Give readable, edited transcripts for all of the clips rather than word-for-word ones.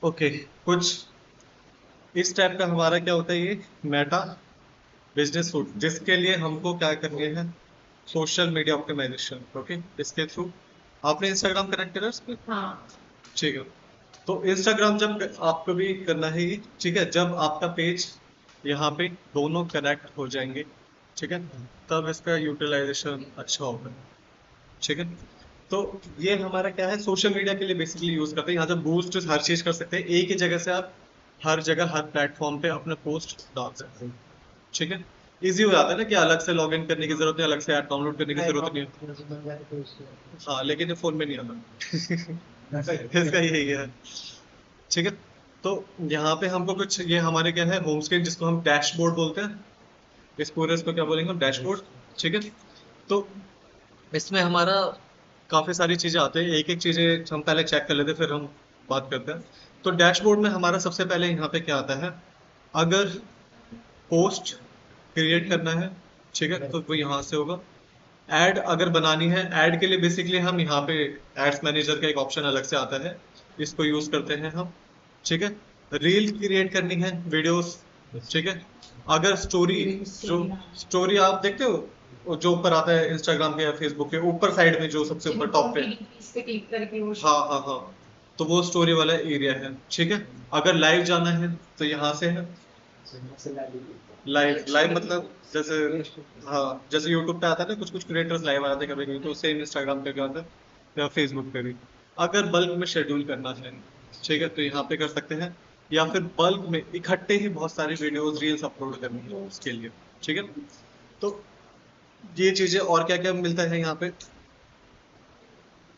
Okay, कुछ इस type का हमारा क्या होता है, ये मेटा बिजनेस सूट, जिसके लिए हमको क्या करनी है, सोशल मीडिया ऑप्टिमाइजेशन। ओके, इसके थ्रू आपने इंस्टाग्राम कनेक्ट करा इस पे? हाँ। ठीक है। तो इंस्टाग्राम जब आपको भी करना है ये, ठीक है, जब आपका पेज यहाँ पे दोनों कनेक्ट हो जाएंगे, ठीक है, तब इसका यूटिलाइजेशन अच्छा होगा। ठीक है। तो ये हमारा क्या है, सोशल मीडिया के लिए बेसिकली यूज करते हैं। यहाँ जब बूस्ट हर चीज कर सकते हैं, एक ही जगह से आप हर जगह हर प्लेटफॉर्म पे अपने पोस्ट डाल सकते हैं। ठीक है। इजी हो जाता है ना कि अलग से लॉग इन करने की जरूरत नहीं, अलग से ऐप डाउनलोड करने की जरूरत नहीं है। हाँ, लेकिन ये फोन में नहीं आता। इसका यही है। ठीक है। तो यहाँ पे हमको कुछ, ये हमारे क्या है, होम स्क्रीन, जिसको हम डैशबोर्ड बोलते हैं। इस पूरे इसको क्या बोलेंगे हम, डैशबोर्ड। ठीक है। तो इसमें हमारा काफी सारी चीजें आती हैं, एक एक चीजें हम पहले चेक कर लेते हैं, फिर हम बात करते हैं। तो डैशबोर्ड में हमारा सबसे पहले यहाँ पे क्या आता है, अगर पोस्ट क्रिएट करना है, ठीक है, तो वो यहाँ से होगा। ऐड अगर बनानी है, ऐड के लिए बेसिकली हम यहाँ पे एड्स मैनेजर का एक ऑप्शन अलग से आता है, इसको यूज करते हैं हम। ठीक है। रील क्रिएट करनी है, वीडियोस। ठीक है। अगर स्टोरी, जो स्टोरी आप देखते हो, वो जो ऊपर आता है इंस्टाग्राम के या फेसबुक के ऊपर साइड में, जो सबसे ऊपर टॉप पे, इस पे क्लिक करके वो, हाँ हाँ हाँ, तो वो स्टोरी वाला एरिया है। ठीक है। अगर लाइव जाना है तो यहाँ से है, लाइव लाइव मतलब जैसे, हाँ, जैसे यूट्यूब पे आता है ना, कुछ कुछ क्रिएटर्स लाइव आते हैं कभी कभी, तो सेम इंस्टाग्राम पे भी आता है या फेसबुक पे भी। अगर बल्क में शेड्यूल करना है, ठीक है, तो यहाँ पे कर सकते हैं। या फिर बल्क में इकट्ठे ही बहुत सारी वीडियोस रील्स अपलोड करनी है उसके लिए। ठीक है। तो ये चीजें, और क्या क्या मिलता है यहाँ पे,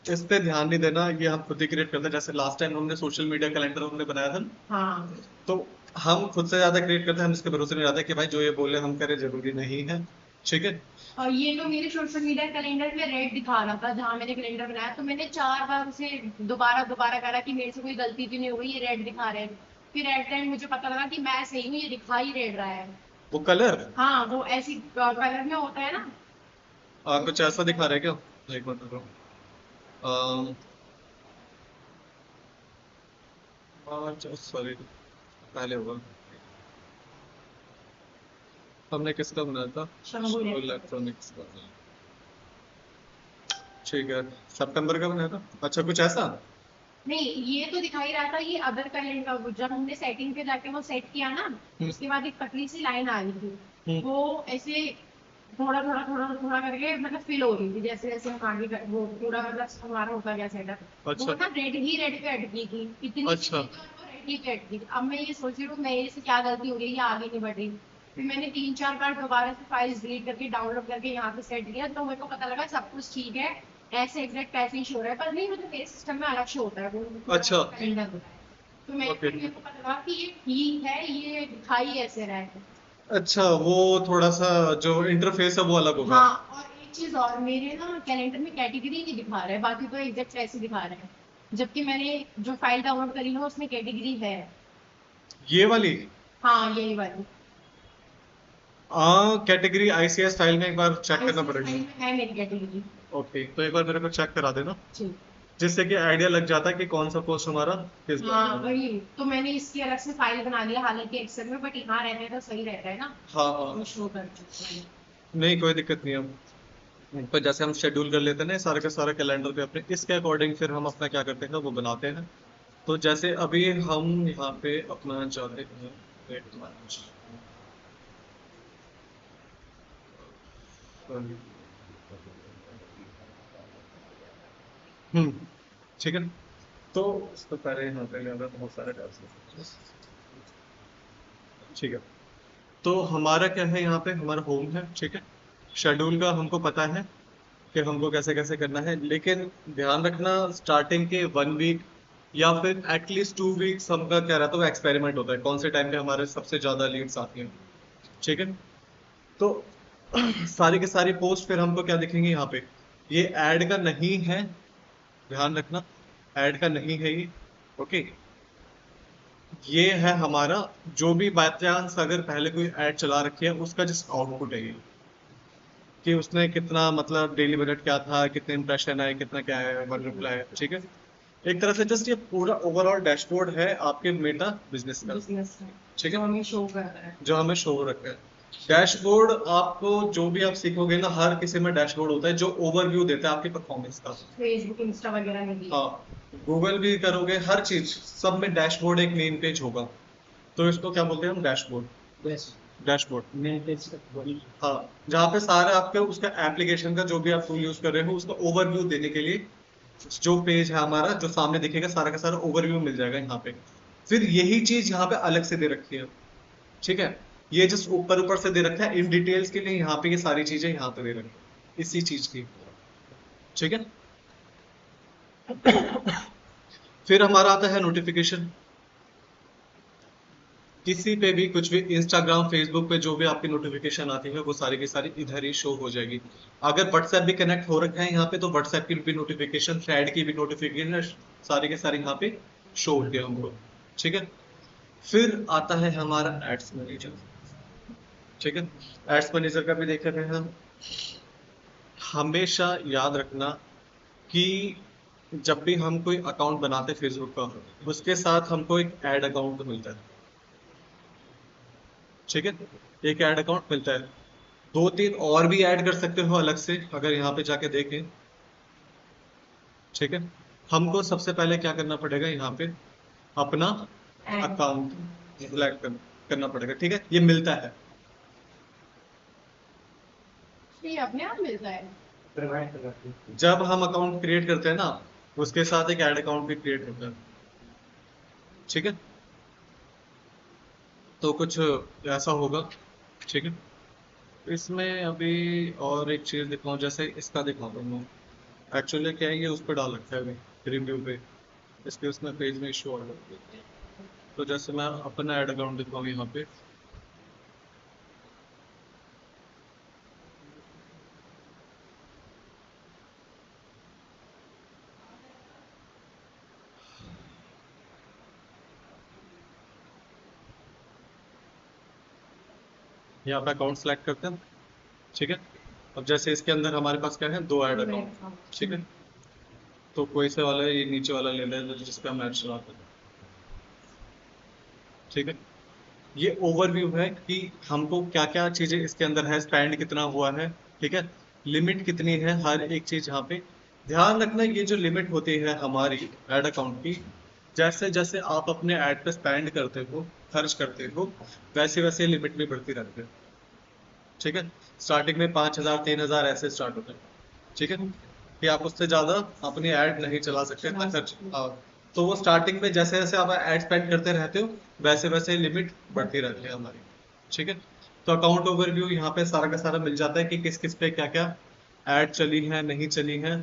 इस पे ध्यान नहीं देना, ये हम खुद ही क्रिएट करते हैं। जैसे लास्ट टाइम हमने सोशल मीडिया कैलेंडर हमने बनाया था ना, हाँ, तो हम खुद से ज्यादा क्रिएट करते हैं, हम इसके भरोसे नहीं रहते कि भाई जो ये बोले हम करें, जरूरी नहीं है। ठीक है। और ये तो मेरे सोशल मीडिया कैलेंडर में रेड दिखा रहा था, जहाँ मैंने कैलेंडर बनाया, तो मैंने 4 बार उसे दोबारा दोबारा करा कि मेरे से कोई गलती तो नहीं हो गई, ये रेड दिखा रहे हैं। फिर एट द एंड मुझे पता लगा कि मैं सही हूँ, ये दिखा ही रेड रहा है। वो कलर, हाँ, वो ऐसी कलर में होता है ना। कुछ ऐसा दिखा रहा है क्या? एक मिनट रुको। सॉरी, पहले होगा। हमने किसका बनाया था? शंभू इलेक्ट्रॉनिक्स का। ठीक है। सितंबर का बनाया था, अच्छा, कुछ ऐसा। नहीं, ये तो दिखा ही रहा था, ये अदर कैलेंडर, जब हमने सेटिंग पे जाके वो सेट किया ना, उसके बाद एक पतली सी लाइन आ रही थी, वो ऐसे थोड़ा थोड़ा थोड़ा थोड़ा करके मतलब फिल हो रही थी, जैसे जैसे हम आगे वो पूरा मतलब हमारा होता गया सेटअप। अच्छा। वो ना रेड ही रेड पे अटकी थी, इतनी अच्छा रेड ही पे अटकी थी। अब मैं ये सोच रही हूँ मेरे से क्या गलती हो गई, ये आगे नहीं बढ़ रही। फिर मैंने 3-4 बार दोबारा से फाइल्स डिलीट करके डाउनलोड करके यहाँ पे सेट किया, तो मेरे को पता लगा सब कुछ ठीक है, ऐसे एग्जैक्ट ऐसे ही शो रहा है, पर नहीं, मतलब मेरे सिस्टम में अलग शो होता है वो। अच्छा। कैलेंडर होता है, तो मैं ओके। मेरे को पता लगा कि ये ठीक है, ये दिखाई ऐसे रहा है। अच्छा, वो थोड़ा सा जो इंटरफेस है वो अलग होगा। हाँ, और एक चीज और, मेरे ना कैलेंडर में कैटेगरी नहीं दिखा रहा है, बाकी तो एग्जैक्ट ऐसे दिखा रहे हैं, जबकि मैंने जो फाइल डाउनलोड करी ना उसमें कैटेगरी है। ये वाली, हाँ, यही वाली। हाँ, कैटेगरी आईसीएस फाइल में एक बार चेक करना पड़ेगा। फाइल में है मेरी कैटेगरी। ओके, तो एक बार मेरे को चेक करा देना, ठीक, जिससे कि आइडिया लग जाता है कि कौन सा पोस्ट हमारा किस बारे हाँ, में है। वही तो मैंने इसकी अलग से फाइल बना लिया, हालांकि एक्सेल में, बट यहाँ रहने तो सही रहता है ना। हाँ हाँ, वो शो कर देता है। नहीं, कोई दिक्कत नहीं है। पर जैसे हम शेड्यूल कर लेते हैं ना सारा का सारा कैलेंडर पे अपने, इसके अकॉर्डिंग फिर हम अपना क्या करते हैं वो बनाते हैं। तो जैसे अभी हम यहाँ पे अपना चाहते हैं, wait, sorry, हम्म, ठीक है। तो उसको पहले यहाँ पे लेना, बहुत सारे टैब्स। ठीक है। तो हमारा क्या है, यहाँ पे हमारा होम है, ठीक है। शेड्यूल का हमको पता है कि हमको कैसे कैसे करना है, लेकिन ध्यान रखना, स्टार्टिंग के 1 वीक या फिर एटलीस्ट 2 वीक्स हमका क्या रहता है, वो एक्सपेरिमेंट होता है, कौन से टाइम पे हमारे सबसे ज्यादा लीड्स आती हैं। ठीक है। तो सारी की सारी पोस्ट फिर हमको क्या दिखेंगे यहाँ पे, ये ऐड का नहीं है, ध्यान रखना, ऐड का नहीं है ये। ओके, ये है हमारा, जो भी बाय चांस अगर पहले कोई ऐड चला रखी है उसका जिस आउटपुट है ये, कि उसने कितना मतलब डेली बजट क्या था, कितने इंप्रेशन आए, कितना क्या है, वन रिप्लाई है। ठीक है। एक तरह से जस्ट ये पूरा ओवरऑल डैशबोर्ड है आपके मेटा बिजनेस का, बिजनेस है ठीक जो है, हमें शो कर रहा है। जो हमें शो रखा है। डैशबोर्ड आपको जो भी आप सीखोगे ना, हर किसी में डैशबोर्ड होता है जो ओवरव्यू देता है आपकी परफॉर्मेंस का। फेसबुक इंस्टा वगैरह में भी है। हाँ, गूगल भी करोगे, हर चीज सब में डैशबोर्ड एक मेन पेज होगा, तो इसको क्या बोलते हैं हम, डैशबोर्ड। डैशबोर्ड मेन पेज, हाँ, जहाँ पे सारा आपके उसका एप्लीकेशन का जो भी आप टूल यूज कर रहे हो उसका ओवरव्यू देने के लिए जो पेज है हमारा, जो सामने दिखेगा सारा का सारा ओवरव्यू मिल जाएगा यहाँ पे। फिर यही चीज यहाँ पे अलग से दे रखी है, ठीक है, ये जस्ट ऊपर ऊपर से दे रखा है, इन डिटेल्स के लिए यहाँ पे ये सारी चीजें यहाँ पे दे रखी है इसी चीज की, ठीक है। फिर हमारा आता है नोटिफिकेशन। किसी पे भी कुछ भी इंस्टाग्राम फेसबुक पे जो भी आपकी नोटिफिकेशन आती है वो सारी की सारी इधर ही शो हो जाएगी। अगर व्हाट्सएप भी कनेक्ट हो रखा है यहाँ पे तो व्हाट्सएप की भी नोटिफिकेशन, थ्रेड की भी नोटिफिकेशन, सारी के सारी यहाँ पे शो होती है हमको, ठीक है। फिर आता है हमारा एड्स मैनेजर, ठीक है। एड्स मैनेजर का भी देख रहे हैं हम। हमेशा याद रखना कि जब भी हम कोई अकाउंट बनाते हैं फेसबुक का, उसके साथ हमको एक ऐड अकाउंट मिलता है, ठीक है, एक ऐड अकाउंट मिलता है। दो तीन और भी ऐड कर सकते हो अलग से अगर यहाँ पे जाके देखें, ठीक है। हमको सबसे पहले क्या करना पड़ेगा, यहाँ पे अपना अकाउंट सिलेक्ट करना पड़ेगा, ठीक है, ये मिलता है। ये अपने आप मिलता है। जब हम अकाउंट क्रिएट करते हैं ना, उसके साथ एक ऐड अकाउंट भी क्रिएट होता है, ठीक है। तो कुछ ऐसा होगा, ठीक है। इसमें अभी और एक चीज दिखाऊं, जैसे इसका दिखाता हूँ। एक्चुअली क्या है, ये उस पर डाल रखा है अभी रिव्यू पे, इसके उसमें पेज में इशू आ रहा है। तो जैसे मैं अपना ऐड अकाउंट दिखाऊँ यहाँ पे, यहाँ पे अकाउंट सेलेक्ट करते हैं, ठीक है। अब जैसे इसके अंदर हमारे पास क्या है, दो ऐड अकाउंट, ठीक है। तो कोई से वाला ये नीचे वाला ले लें जिसपे हम ऐड चलाते हैं, ठीक है। ये ओवरव्यू है कि हमको क्या क्या चीजें इसके अंदर है, स्पेंड कितना हुआ है, ठीक है, लिमिट कितनी है, हर एक चीज यहाँ पे ध्यान रखना। ये जो लिमिट होती है हमारी ऐड अकाउंट की, जैसे जैसे आप अपने ऐड पे स्पेंड करते हो, खर्च करते हो, वैसे वैसे लिमिट भी बढ़ती रहती है, ठीक है। स्टार्टिंग में 5,000 3,000 ऐसे स्टार्ट होते हैं, ठीक है, कि आप उससे ज्यादा अपनी ऐड नहीं चला सकते, इतना खर्च, हाँ। तो वो स्टार्टिंग में जैसे जैसे आप ऐड स्पेंड करते रहते हो वैसे वैसे लिमिट बढ़ती रहती है हमारी, ठीक है। तो अकाउंट ओवरव्यू यहाँ पे सारा का सारा मिल जाता है कि किस किस पे क्या क्या ऐड चली है, नहीं चली है,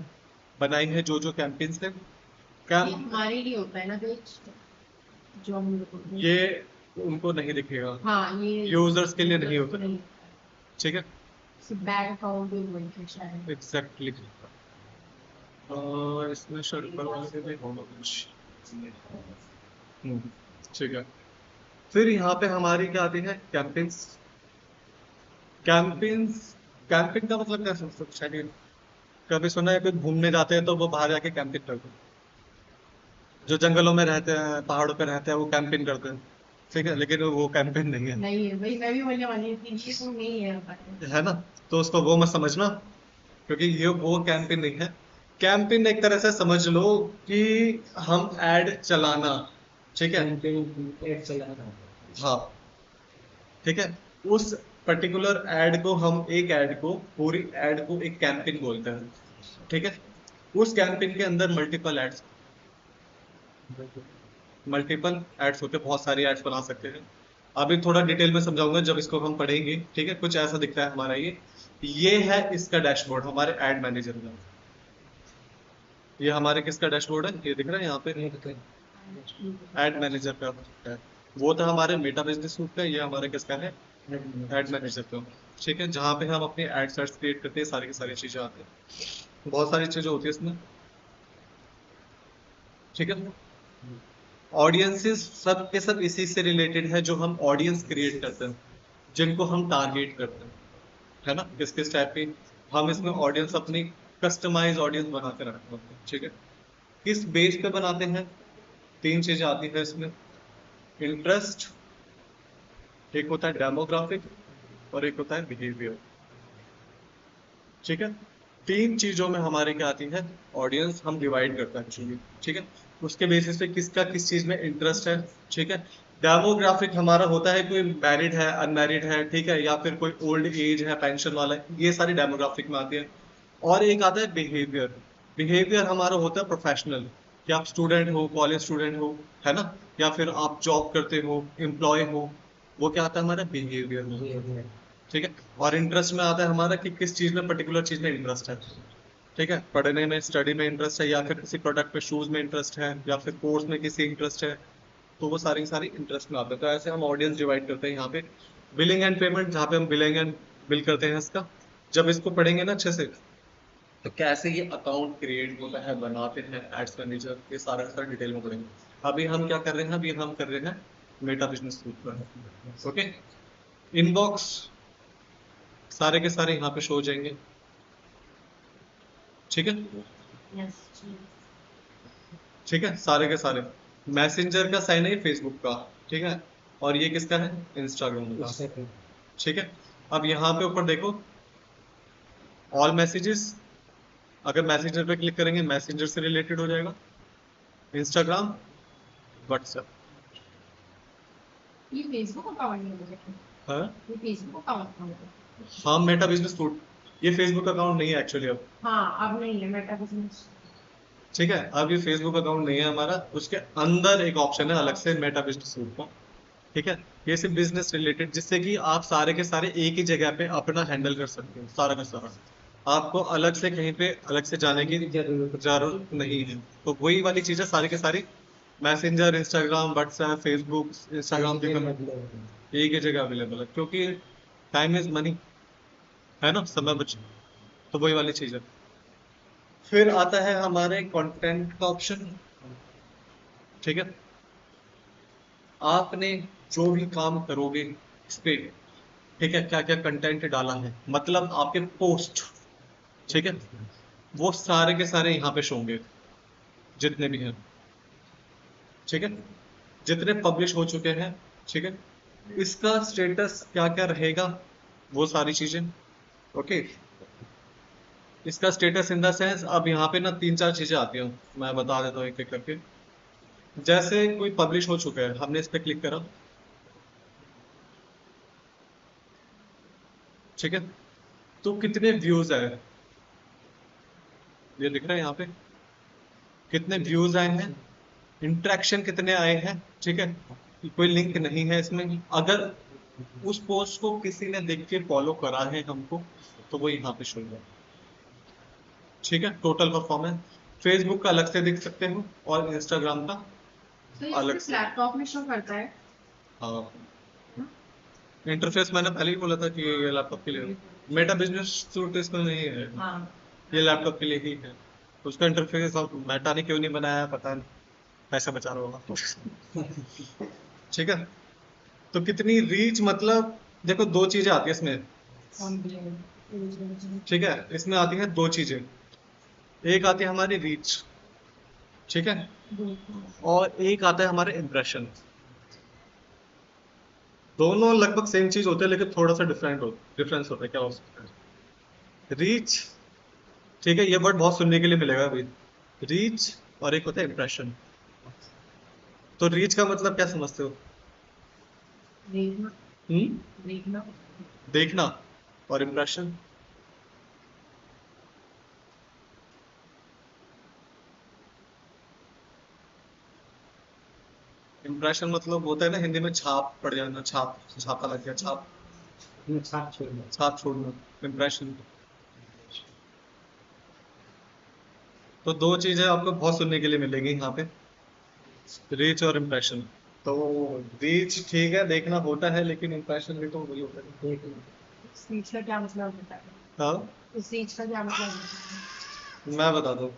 बनाई है, जो जो कैंपेन्स है, क्या ये हमारे लिए होता है ना पेज जो हम ये उनको नहीं दिखेगा, हाँ ये यूजर्स के लिए नहीं होता, ठीक है, बैंक अकाउंट भी बोलते हैं शायद। एग्जैक्टली। और इसमें ऊपर वाले पे भी होगा कुछ, ठीक है। फिर यहाँ पे हमारी क्या आती है, कैंपेन्स। कैंपेन्स, कैंपिंग का मतलब क्या समझ सकते हैं, कभी सुना है कोई घूमने जाते हैं तो वो बाहर जाके कैंपिंग करते हैं, जो जंगलों में रहते हैं पहाड़ों पे रहते हैं वो कैंपिंग करते हैं, ठीक है, लेकिन वो कैंपिंग नहीं है, नहीं है भाई, मैं भी बोलने वाली थी ये तो नहीं है पर है ना। तो उसको वो मत समझना, क्योंकि ये वो कैंपिंग नहीं है। कैंपिंग एक तरह से समझ लो कि हम ऐड चलाना, ठीक है, एड चलाना। हाँ, ठीक है। उस पर्टिकुलर ऐड को हम, एक ऐड को, पूरी ऐड को एक कैंपेन बोलते हैं, ठीक है। उस कैंपेन के अंदर मल्टीपल एड्स होते हैं, बहुत सारी एड्स बना सकते हैं। अभी थोड़ा डिटेल में समझाऊंगा जब इसको हम पढ़ेंगे, ठीक है। कुछ ऐसा दिखता है हमारा ये है इसका डैशबोर्ड हमारे एड मैनेजर का। ये हमारे किसका डैशबोर्ड है, ये दिख रहा है यहाँ पे, एड मैनेजर का है। वो था हमारे मेटा बिजनेस सूट का, ये हमारे किसका है, एड मैनेजर का, ठीक है। जहाँ पे हम अपनी एड सेट्स क्रिएट करते हैं, सारी की सारी चीजें आती हैं, बहुत सारी चीजें होती है इसमें, ठीक है। ऑडियंसेस सब के सब इसी से रिलेटेड है, जो हम ऑडियंस क्रिएट करते हैं, जिनको हम टारगेट करते हैं, है ना, किस किस टाइप की हम इसमें ऑडियंस अपनी कस्टमाइज ऑडियंस बना के रखते हैं, ठीक है। किस बेस पे बनाते हैं? 3 चीजें आती है इसमें। इंटरेस्ट, एक होता है डेमोग्राफिक, और एक होता है बिहेवियर। ठीक है, 3 चीजों में हमारे क्या आती है? ऑडियंस हम डिवाइड करते हैं एक्चुअली। ठीक है, उसके बेसिस पे किसका किस चीज में इंटरेस्ट है। ठीक है, डेमोग्राफिक हमारा होता है कोई मैरिड है, अनमैरिड है, ठीक है, या फिर कोई ओल्ड एज है, पेंशन वाला है, ये सारी डेमोग्राफिक में आती है। और एक आता है बिहेवियर। बिहेवियर हमारा होता है प्रोफेशनल, कि आप स्टूडेंट हो, कॉलेज स्टूडेंट हो, है ना, या फिर आप जॉब करते हो, एम्प्लॉय हो, वो क्या आता है हमारा? बिहेवियर में। ठीक है, और इंटरेस्ट में आता है हमारा कि किस चीज में, पर्टिकुलर चीज में इंटरेस्ट है। ठीक है, पढ़ने में, स्टडी में इंटरेस्ट है, या फिर किसी प्रोडक्ट पे, शूज में इंटरेस्ट है, या फिर कोर्स में किसी इंटरेस्ट है, तो वो सारी सारी इंटरेस्ट में आते हैं। तो ऐसे हम ऑडियंस डिवाइड करते हैं यहाँ पे। बिलिंग एंड पेमेंट, जहाँ पे हम बिलिंग एंड बिल करते हैं इसका, जब इसको पढ़ेंगे ना अच्छे से, तो कैसे ये अकाउंट क्रिएट होता है, बनाते हैं, एड्स मैनेजर, ये सारा सारा डिटेल में पढ़ेंगे। अभी हम क्या कर रहे हैं? अभी हम कर रहे हैं मेटा बिजनेस सूट पर। ओके, इनबॉक्स सारे के सारे यहाँ पे शो हो जाएंगे। ठीक है, Yes. ठीक है, सारे के सारे। मैसेंजर का साइन है फेसबुक का, ठीक है, और ये किसका है? इंस्टाग्राम का। ठीक है, अब यहाँ पे ऊपर देखो, ऑल मैसेजेस, अगर मैसेंजर पे क्लिक करेंगे मैसेंजर से रिलेटेड हो जाएगा, इंस्टाग्राम, व्हाट्सएप। ये फेसबुक अकाउंट है मुझे। हाँ, ये फेसबुक अकाउंट है। हाँ, मेटा बिजनेस सूट, ये फेसबुक अकाउंट नहीं है एक्चुअली अब। हाँ, अब नहीं है मेटा बिजनेस। ठीक है, अब ये फेसबुक अकाउंट नहीं है हमारा, उसके अंदर एक ऑप्शन है अलग से मेटा बिजनेस सूट का। ठीक है, ये सिर्फ बिजनेस रिलेटेड, जिससे कि आप सारे के सारे एक ही जगह पे अपना हैंडल कर सकते हो, सारा का सारा। आपको अलग से कहीं पे अलग से जाने की जरूरत नहीं है। तो वही वाली चीजें सारी के सारी, messenger, Instagram, WhatsApp, Facebook, Instagram पे एक ही जगह अवेलेबल है, क्योंकि टाइम इज मनी, है ना, समय बचे, तो वही वाली चीज है। फिर आता है हमारे कंटेंट का ऑप्शन। ठीक है, आपने जो भी काम करोगे इस पे, ठीक है, क्या क्या कंटेंट डाला है, मतलब आपके पोस्ट, ठीक है, वो सारे के सारे यहाँ पे शो होंगे, जितने भी हैं। ठीक है, जितने पब्लिश हो चुके हैं। ठीक है, इसका स्टेटस क्या क्या रहेगा, वो सारी चीजें। ओके, इसका स्टेटस इन द सेंस, अब यहाँ पे ना 3 4 चीजें आती हैं, मैं बता देता हूँ एक एक करके। जैसे कोई पब्लिश हो चुका है, हमने इस पे क्लिक करा, ठीक है, तो कितने व्यूज आए, ये दिख रहा है यहाँ पे, कितने व्यूज आए हैं, इंटरेक्शन कितने आए हैं। ठीक है, कोई लिंक नहीं है इसमें, अगर उस पोस्ट को किसी ने देख के फॉलो करा है हमको, तो वो यहाँ पे शो होगा। ठीक है, टोटल परफॉर्मेंस फेसबुक का अलग से देख सकते हो, और इंस्टाग्राम का तो ये अलग सिर्फ से। लैपटॉप में शो करता है। हाँ, इंटरफेस मैंने पहले ही बोला था कि ये लैपटॉप के लिए, मेटा बिजनेस सूट इसमें नहीं है, हाँ। ये लैपटॉप के लिए ही है। उसका इंटरफेस अब मेटा ने क्यों नहीं बनाया पता नहीं, पैसा बचा रहा होगा। ठीक है, तो कितनी रीच, मतलब देखो 2 चीजें आती है इसमें। ठीक है, इसमें आती है 2 चीजें, एक आती है हमारी रीच, ठीक है, और एक आता है हमारे इम्प्रेशन। दोनों लगभग सेम चीज होते हैं, लेकिन थोड़ा सा डिफरेंस होता है। क्या हो सकता है? रीच, ठीक है, ये वर्ड बहुत सुनने के लिए मिलेगा अभी, रीच, और एक होता है इम्प्रेशन। तो रीच का मतलब क्या समझते हो? देखना। हम्म, देखना। देखना, और इम्प्रेशन? इम्प्रेशन मतलब होता है ना हिंदी में, छाप पड़ जाना, छाप, छापा लग गया, छाप, छाप छोड़ना, इम्प्रेशन। तो 2 चीजें आपको बहुत सुनने के लिए मिलेंगी यहाँ पे, रीच और इम्प्रेशन। तो रीच ठीक है, देखना होता है, लेकिन इम्प्रेशन भी तो वही होता है। स्पीच का क्या मतलब होता है? हाँ, स्पीच का क्या मतलब होता है? मैं बता दूं,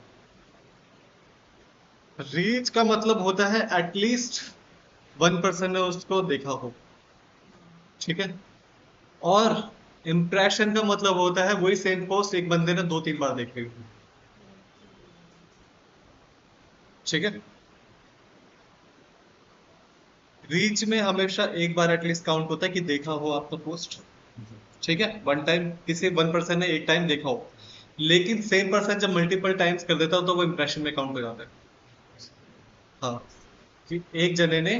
रीच का मतलब होता है एटलीस्ट 1% ने उसको देखा हो। ठीक है, और इम्प्रेशन का मतलब होता है वही सेम पोस्ट एक बंदे ने 2 3 बार देखी हो। ठीक है। रीच में हमेशा एक बार एटलीस्ट काउंट होता है कि देखा हो आपका पोस्ट, ठीक है, वन टाइम किसी वन पर्सन ने एक टाइम देखा हो। लेकिन सेम पर्सन जब मल्टीपल टाइम्स कर देता हो तो वो इंप्रेशन में काउंट हो जाता है। हाँ, कि एक जने ने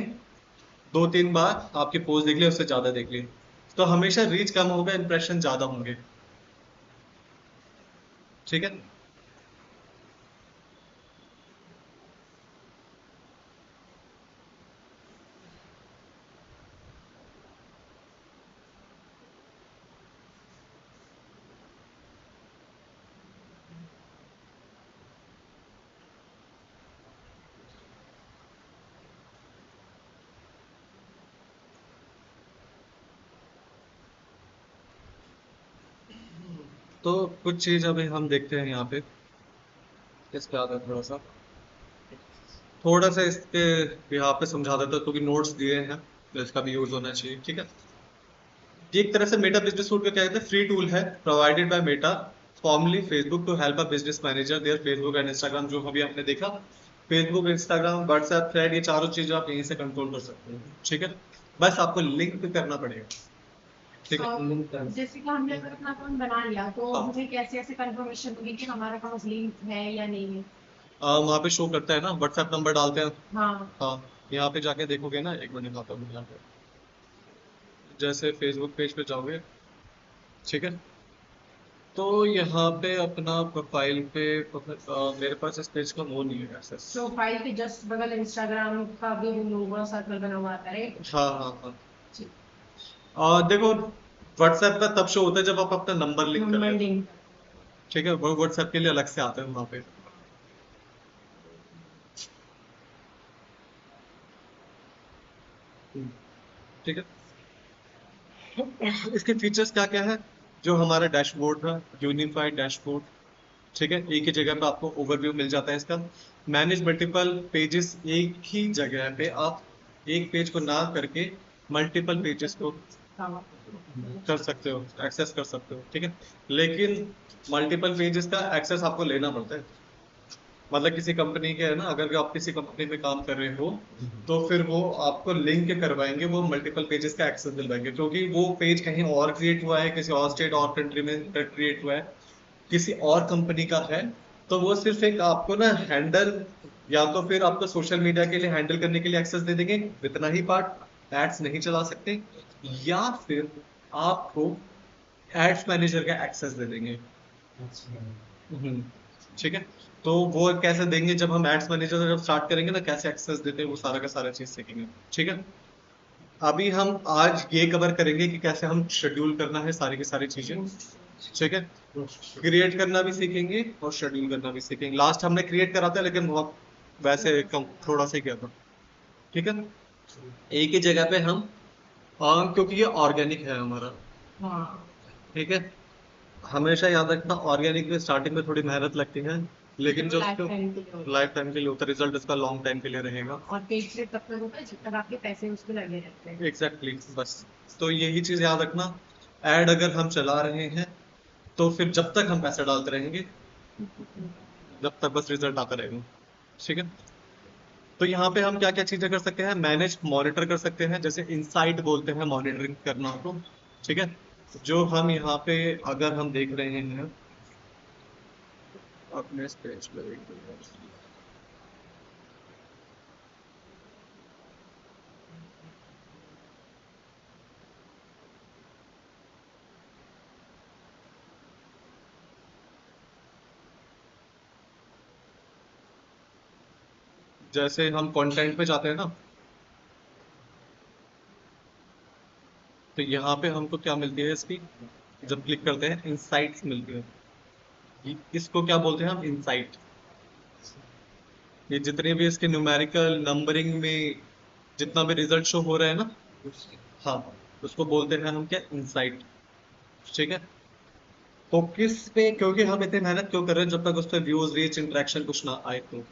2-3 बार आपके पोस्ट देख लिए, उससे ज्यादा देख लिए, तो हमेशा रीच कम होगा, इंप्रेशन ज्यादा होंगे। ठीक है। तो कुछ चीज अभी हम देखते हैं यहाँ पे, इस पे आता है थोड़ा सा इसके यहाँ पे समझा देता हूँ, क्योंकि नोट्स दिए हैं तो इसका भी यूज होना चाहिए। ठीक है। ये एक तरह से मेटा बिजनेस सूट का क्या कहते हैं, फ्री टूल है provided by Meta formerly Facebook to help a business manager there Facebook and Instagram. जो अभी आपने देखा, फेसबुक, इंस्टाग्राम, व्हाट्सएप, थ्रेड, ये चारों चीजें आप यहीं से कंट्रोल कर सकते हैं। ठीक है। बस आपको लिंक करना पड़ेगा। ठीक है। जैसे कि हमने अगर अपना अकाउंट बना लिया तो हाँ, हमें कैसे ऐसे कंफर्मेशन होगी कि हमारा अकाउंट लिंक है या नहीं है? वहाँ पे शो करता है ना, व्हाट्सएप नंबर डालते हैं। हाँ। हाँ, यहाँ पे जाके देखोगे ना, एक मिनट आता हूँ यहाँ पे, जैसे फेसबुक पेज पे जाओगे, ठीक है, तो यहाँ पे अपना प्रोफाइल पे मेरे पास इस पेज का वो नहीं है एक्सेस। प्रोफाइल के जस्ट बगल इंस्टाग्राम का भी लोगो सर्कल बना हुआ आता है, राइट? हाँ हाँ हाँ। देखो, व्हाट्सएप का तब शो होता है जब आप अपना नंबर लिंक कर नंबर लेते हो। लिंक। ठीक है, वो व्हाट्सएप के लिए अलग से आता है वहाँ पे। ठीक है। इसके फीचर्स क्या क्या है, जो हमारा डैशबोर्ड है, यूनिफाइड डैशबोर्ड। ठीक है, एक ही जगह पे आपको ओवरव्यू मिल जाता है इसका। मैनेज मल्टीपल पेजेस, एक ही जगह पे आप एक पेज को ना करके मल्टीपल पेजेस को कर सकते हो, एक्सेस कर सकते हो। ठीक है। लेकिन मल्टीपल पेजेस का एक्सेस आपको लेना पड़ता है। मतलब किसी कंपनी के है ना, अगर आप किसी कंपनी में काम कर रहे हो तो फिर वो आपको लिंक करवाएंगे, वो मल्टीपल पेजेस का एक्सेस दिलवाएंगे, क्योंकि वो पेज कहीं और क्रिएट हुआ है, किसी और स्टेट और कंट्री में क्रिएट हुआ है, किसी और कंपनी का है। तो वो सिर्फ एक आपको ना हैंडल, या तो फिर आपको सोशल मीडिया के लिए हैंडल करने के लिए एक्सेस दे देंगे, इतना ही पार्ट, एड्स नहीं चला सकते, या फिर आपको एड्स मैनेजर का एक्सेस दे देंगे। हम्म, ठीक है। तो वो कैसे देंगे, जब हम एड्स मैनेजर जब स्टार्ट करेंगे ना, कैसे एक्सेस देते हैं, वो सारा का सारा चीज सीखेंगे। ठीक है। अभी हम आज ये कवर करेंगे कि कैसे हम शेड्यूल करना है सारी की सारी चीजें। ठीक है। क्रिएट करना भी सीखेंगे और शेड्यूल करना भी सीखेंगे। लास्ट हमने क्रिएट करा था, लेकिन बहुत वैसे कम थोड़ा सा ही किया था। ठीक है। एक ही जगह पे हम, क्योंकि ये ऑर्गेनिक है हमारा। हाँ। ठीक है। हमेशा याद रखना, ऑर्गेनिक में स्टार्टिंग में थोड़ी मेहनत लगती है, लेकिन जो लाइफ टाइम के लिए होता लाइफ टाइम के लिए होता है, रिजल्ट इसका लॉन्ग टाइम के लिए रहेगा। है और पेज से तब तक होता है जब तक आपके पैसे उस पर लगे रहते हैं। एग्जैक्टली बस। तो यही चीज याद रखना, एड अगर हम चला रहे हैं तो फिर जब तक हम पैसे डालते रहेंगे, जब तक बस रिजल्ट आता रहेगा। ठीक है। तो यहाँ पे हम क्या क्या चीजें कर सकते हैं, मैनेज मॉनिटर कर सकते हैं, जैसे इनसाइट बोलते हैं मॉनिटरिंग करना को। ठीक है। जो हम यहाँ पे अगर हम देख रहे हैं अपने इस पेज पे, जैसे हम कंटेंट पे जाते हैं ना, तो यहाँ पे हमको क्या मिलती है इसकी, जब क्लिक करते हैं इनसाइट्स मिलती है। इसको क्या बोलते हैं हम, इनसाइट। ये जितने भी इसके न्यूमेरिकल नंबरिंग में जितना भी रिजल्ट शो हो रहा है ना, हाँ, उसको बोलते हैं हम क्या, इनसाइट। ठीक है। तो किस पे, क्योंकि हम इतनी मेहनत क्यों कर रहे हैं, जब तक उस पर व्यूज, रीच, इंटरेक्शन कुछ ना आए तो,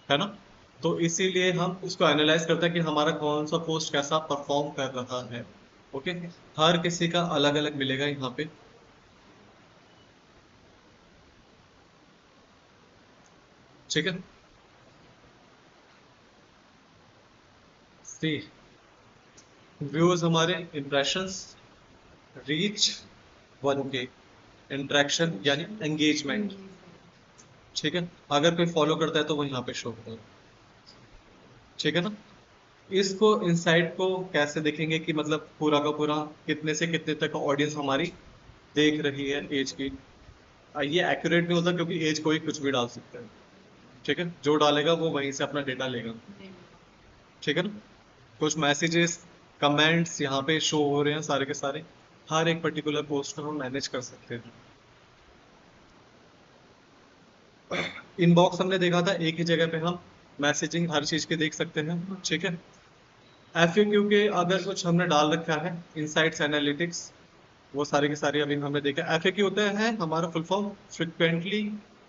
है ना। तो इसीलिए हम उसको एनालाइज करते हैं कि हमारा कौन सा पोस्ट कैसा परफॉर्म कर रहा है। ओके। हर किसी का अलग अलग मिलेगा यहाँ पे। ठीक है। सी व्यूज हमारे, इम्प्रेशंस, रीच, 1K, इंटरेक्शन यानी एंगेजमेंट। ठीक है, अगर कोई फॉलो करता है तो वो यहाँ पे शो होगा। ठीक है ना। इसको इनसाइट को कैसे देखेंगे कि मतलब पूरा का पूरा कितने से कितने तक ऑडियंस हमारी देख रही है एज की। ये एक्यूरेट नहीं होता क्योंकि एज कोई कुछ भी डाल सकता है। ठीक है, जो डालेगा वो वहीं से अपना डेटा लेगा। ठीक है ना। कुछ मैसेजेस, कमेंट्स यहाँ पे शो हो रहे हैं सारे के सारे। हर एक पर्टिकुलर पोस्ट को हम मैनेज कर सकते हैं। इनबॉक्स हमने देखा था, एक ही जगह पे हम मैसेजिंग हर चीज की देख सकते हैं। ठीक है। एफएक्यू के अगर कुछ हमने डाल रखा है, इनसाइट्स एनालिटिक्स, वो सारे के सारे अभी हमने देखा। एफएक्यू होता है हमारा full form frequently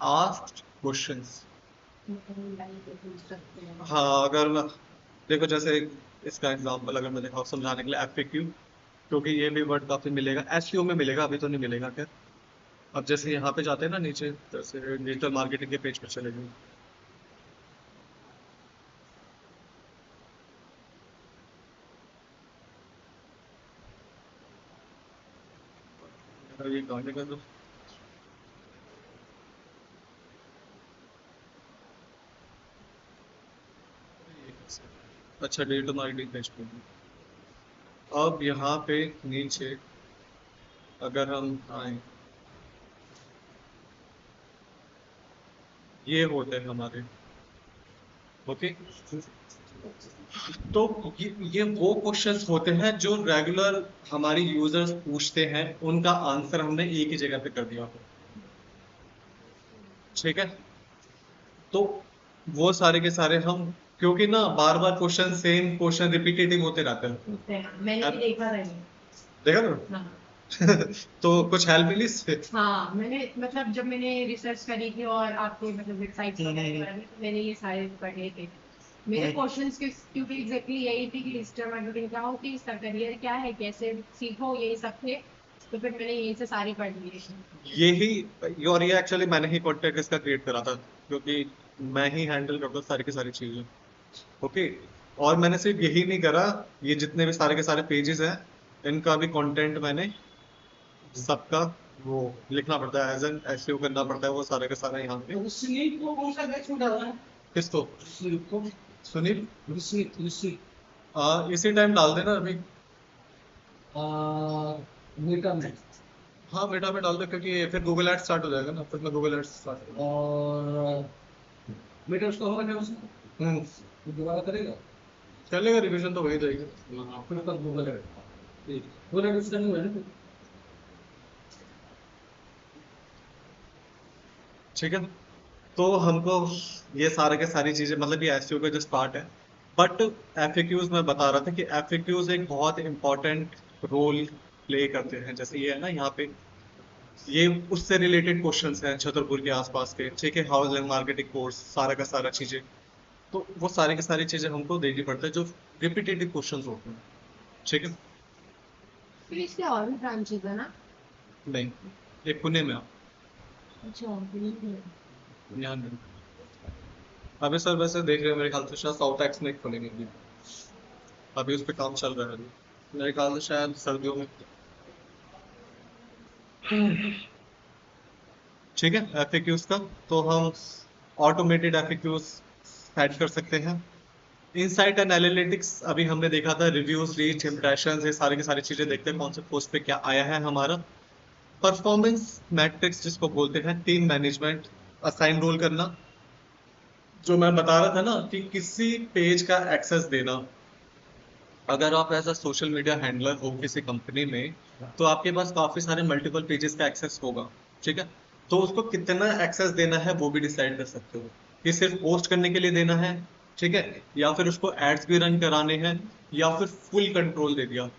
asked questions. हाँ, अगर देखो जैसे इसका एग्जांपल अगर मैं दिखाऊं समझाने के लिए, एफएक्यू, क्योंकि ये भी वर्ड काफी मिलेगा, एसईओ में मिलेगा, अभी तो नहीं मिलेगा खैर। अब जैसे यहाँ पे जाते हैं ना नीचे, जैसे डिजिटल मार्केटिंग के पेज पर चले गए, ये गाने का तो अच्छा, डिजिटल मार्केटिंग पेज पे। अब यहाँ पे नीचे अगर हम आए, ये होते हैं हमारे। ओके। तो ये वो क्वेश्चंस होते हैं जो रेगुलर हमारी यूजर्स पूछते हैं, उनका आंसर हमने एक ही जगह पे कर दिया। ठीक है। तो वो सारे के सारे हम, क्योंकि ना बार बार क्वेश्चन, सेम क्वेश्चन रिपीटेटिव होते रहते हैं। मैंने भी देखा था ये। देखा ना। हाँ। तो कुछ हेल्प मिली इससे। हाँ, मैंने मतलब जब मैंने रिसर्च करी थी और आपके मतलब वेबसाइट्स वगैरह के बारे में, तो मैंने ये सारे पढ़े थे। मेरे क्वेश्चंस क्योंकि एग्जैक्टली यही थी कि डिजिटल मार्केटिंग क्या होती है, इसका करियर क्या है, कैसे सीखो, यही सब थे। तो फिर मैंने यहीं से सारी पढ़ ली। यही, और ये एक्चुअली मैंने ही कॉन्टेक्ट इसका क्रिएट करा था, क्योंकि मैं ही हैंडल करता हूँ सारी की सारी चीजें। ओके। और मैंने सिर्फ यही नहीं करा, ये जितने भी सारे के सारे पेजेस हैं, इनका भी कंटेंट मैंने सबका वो लिखना पड़ता है, एज एन एसईओ करना पड़ता है, वो सारे का सारा यहाँ पे। सुनील को कौन सा बैच में डाला है? किसको? सुनील को। सुनील। ऋषि इसी टाइम डाल देना अभी। मीटा में। हाँ, बेटा में डाल दो, क्योंकि फिर गूगल एड्स स्टार्ट हो जाएगा ना, फिर मैं गूगल एड्स स्टार्ट। और मीटा उसका होगा क्या उसका? हम्म। वो दोबारा करेगा? चलेगा, रिवीजन तो वही रहेगी। फिर उसका गूगल है। ठीक, गूगल है उसका नहीं हुआ है ना? ठीक है। तो हमको ये सारे के सारी चीजें, मतलब ये एसईओ का जो पार्ट है। बट एफएक्यूज में बता रहा था कि एफएक्यूज एक बहुत इंपॉर्टेंट रोल प्ले करते हैं। जैसे ये है ना यहाँ पे, ये उससे रिलेटेड क्वेश्चंस हैं छतरपुर के आसपास के। ठीक है, हाउस मार्केटिंग कोर्स, सारा का सारा चीजें। तो वो सारे की सारी चीजें हमको देखनी पड़ता है, जो रिपीटेटिव क्वेश्चंस होते हैं। ठीक है। फिर इसके और भी ब्रांचेस है ना? नहीं, एक पुणे में आप, अच्छा, यहाँ नहीं। अभी सर वैसे देख रहे हैं, मेरे ख्याल से शायद साउथ एक्स में एक खुलेंगे अभी। अभी उस पर काम चल रहा है अभी, मेरे ख्याल से शायद सर्दियों में। ठीक है, एफएक्यूज का तो हम ऑटोमेटेड एफएक्यूज सेट कर सकते हैं। इनसाइट एंड एनालिटिक्स अभी हमने देखा था, रिव्यूज, रीच, इंप्रेशंस, ये सारी की सारी चीजें देखते हैं, कौन से पोस्ट पे क्या आया है हमारा। परफॉर्मेंस मैट्रिक्स जिसको बोलते हैं, टीम मैनेजमेंट, असाइन रोल करना, जो मैं बता रहा था ना कि किसी पेज का एक्सेस देना। अगर आप as a social media handler हो किसी कंपनी में, तो आपके पास काफी सारे मल्टीपल पेजेस का एक्सेस होगा। ठीक है। तो उसको कितना एक्सेस देना है वो भी डिसाइड कर सकते हो, कि सिर्फ पोस्ट करने के लिए देना है, ठीक है, या फिर उसको एड्स भी रन कराने हैं, या फिर फुल कंट्रोल दे दिया।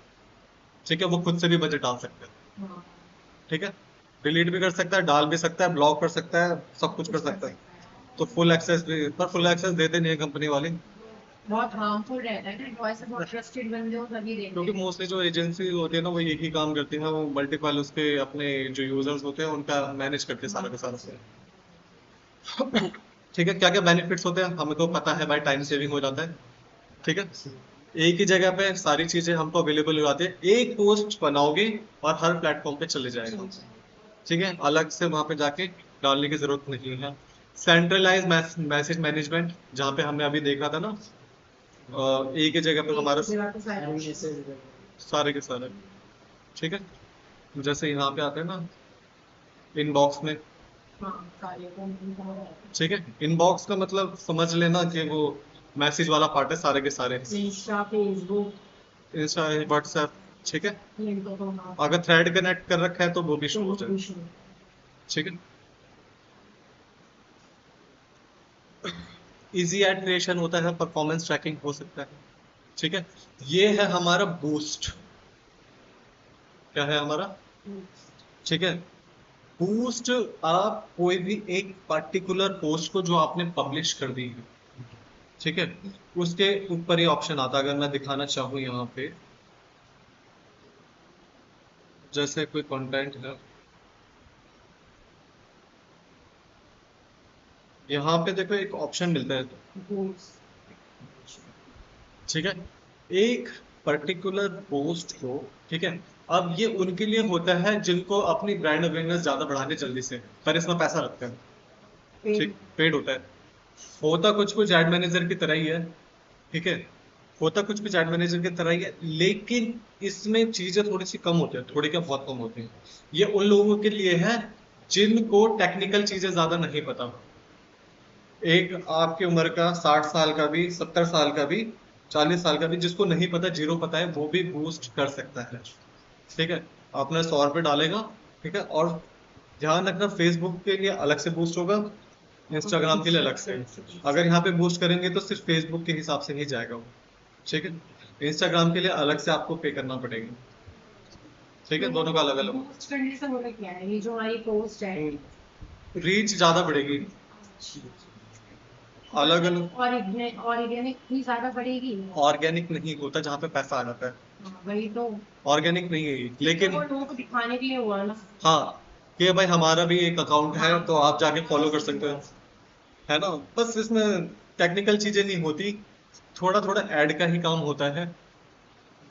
ठीक है, वो खुद से भी बजट डाल सकता है। हाँ, ठीक है, डिलीट भी कर सकता है, डाल भी सकता है, ब्लॉक कर सकता है, सब कुछ कर सकता है। तो फुल एक्सेस भी, पर फुल एक्सेस देते नहीं है कंपनी वाले। बहुत हार्मफुल रहता है ना, तो ऐसे बहुत ट्रस्टेड बंदे हो तभी देते क्योंकि हैं। मोस्टली जो एजेंसी होती है ना, वो यही काम करती है, वो मल्टीपल उसके अपने जो यूजर्स होते हैं उनका मैनेज करते हैं सारा का सारा से। ठीक है, क्या क्या बेनिफिट्स होते हैं हमें तो पता है भाई, टाइम सेविंग हो जाता है। ठीक है, एक ही जगह पे सारी चीजें हमको अवेलेबल हो जाती है, एक पोस्ट बनाओगे और हर प्लेटफॉर्म पे चले जाएगा। ठीक है, अलग से वहां पे जाके डालने की जरूरत नहीं है। सेंट्रलाइज मैसेज मैनेजमेंट, जहाँ पे हमने अभी देखा था ना, एक ही जगह पे हमारा जगह पे सारा सारे के सारे। ठीक है, जैसे यहाँ पे आते हैं ना इनबॉक्स में। हाँ सारे ठीक है, इनबॉक्स का मतलब समझ लेना कि वो मैसेज वाला पार्ट है सारे के सारे। Insta Facebook Insta, WhatsApp. ठीक है, लिंक तो हाँ अगर थ्रेड कनेक्ट कर रखा है तो वो भी तो शो हो वो जाए। भी शुरू ठीक है, इजी एड क्रिएशन होता है, परफॉर्मेंस ट्रैकिंग हो सकता है। ठीक है, ये है हमारा बूस्ट। क्या है हमारा? ठीक है, बूस्ट। आप कोई भी एक पर्टिकुलर पोस्ट को जो आपने पब्लिश कर दी है, ठीक है, उसके ऊपर ये ऑप्शन आता है। अगर मैं दिखाना चाहूँ यहाँ पे, जैसे कोई कंटेंट है, यहाँ पे देखो एक ऑप्शन मिलता है। ठीक है, एक पर्टिकुलर पोस्ट को, ठीक है, अब ये उनके लिए होता है जिनको अपनी ब्रांड अवेयरनेस ज्यादा बढ़ाने जल्दी से, पर इसमें पैसा लगता है। ठीक, पेड होता है। होता कुछ कुछ एड मैनेजर की तरह ही है। ठीक है, होता कुछ कुछ एड मैनेजर की तरह ही है, लेकिन इसमें चीजें थोड़ी सी कम होती है, थोड़ी क्या बहुत कम होती है। ये उन लोगों के लिए है जिनको टेक्निकल चीजें ज्यादा नहीं पता। एक आपकी उम्र का 60 साल का भी, 70 साल का भी, 40 साल का भी, जिसको नहीं पता, जीरो पता है, वो भी बूस्ट कर सकता है। ठीक है, अपना 100 रुपये डालेगा। ठीक है, और ध्यान रखना फेसबुक के लिए अलग से बूस्ट होगा, इंस्टाग्राम के लिए अलग से। अगर यहाँ पे बूस्ट करेंगे तो सिर्फ फेसबुक के हिसाब से ही जाएगा वो। ठीक है, इंस्टाग्राम के लिए अलग से आपको पे करना पड़ेगा। ठीक है, दोनों का अलग अलग होगा। पोस्ट करने से होगा क्या है, ये जो हमारी पोस्ट है रीच ज्यादा बढ़ेगी, अलग अलग। ऑर्गेनिक ही ज्यादा बढ़ेगी। ऑर्गेनिक नहीं होता जहाँ पे पैसा आ जाता है, हाँ, वही तो ऑर्गेनिक नहीं है ये। तो लेकिन वो लोगों को दिखाने के लिए हुआ ना। हाँ, कि भाई हमारा भी एक अकाउंट है हाँ तो आप जाके फॉलो कर सकते हो, है ना। बस इसमें टेक्निकल चीजें नहीं होती, थोड़ा थोड़ा ऐड का ही काम होता है।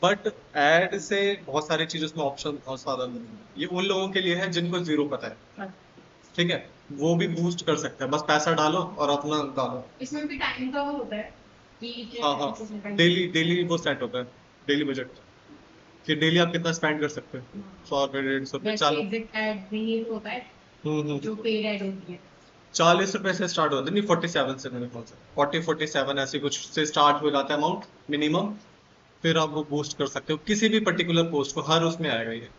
बट ऐड से बहुत सारी चीजें उसमें ऑप्शन बहुत ज्यादा नहीं है। ये उन लोगों के लिए है जिनको जीरो पता है। ठीक है, वो भी बूस्ट कर सकते हैं, बस पैसा डालो और अपना डालो। इसमें भी टाइम का वो होता है कि हाँ हाँ, डेली डेली वो सेट होता है, डेली बजट, कि डेली आप कितना स्पेंड कर सकते हैं। 100 रुपये, 150 रुपये, वैसे चालो। एग्जैक्ट ऐड नहीं होता है जो पेड ऐड होती है। 40 रुपए से स्टार्ट होता है, नहीं 47 से, मेरे ख्याल से 40 47 ऐसे कुछ से स्टार्ट हो जाता है अमाउंट मिनिमम। फिर आप वो बूस्ट कर सकते हो किसी भी पर्टिकुलर पोस्ट को, हर उसमें आएगा ये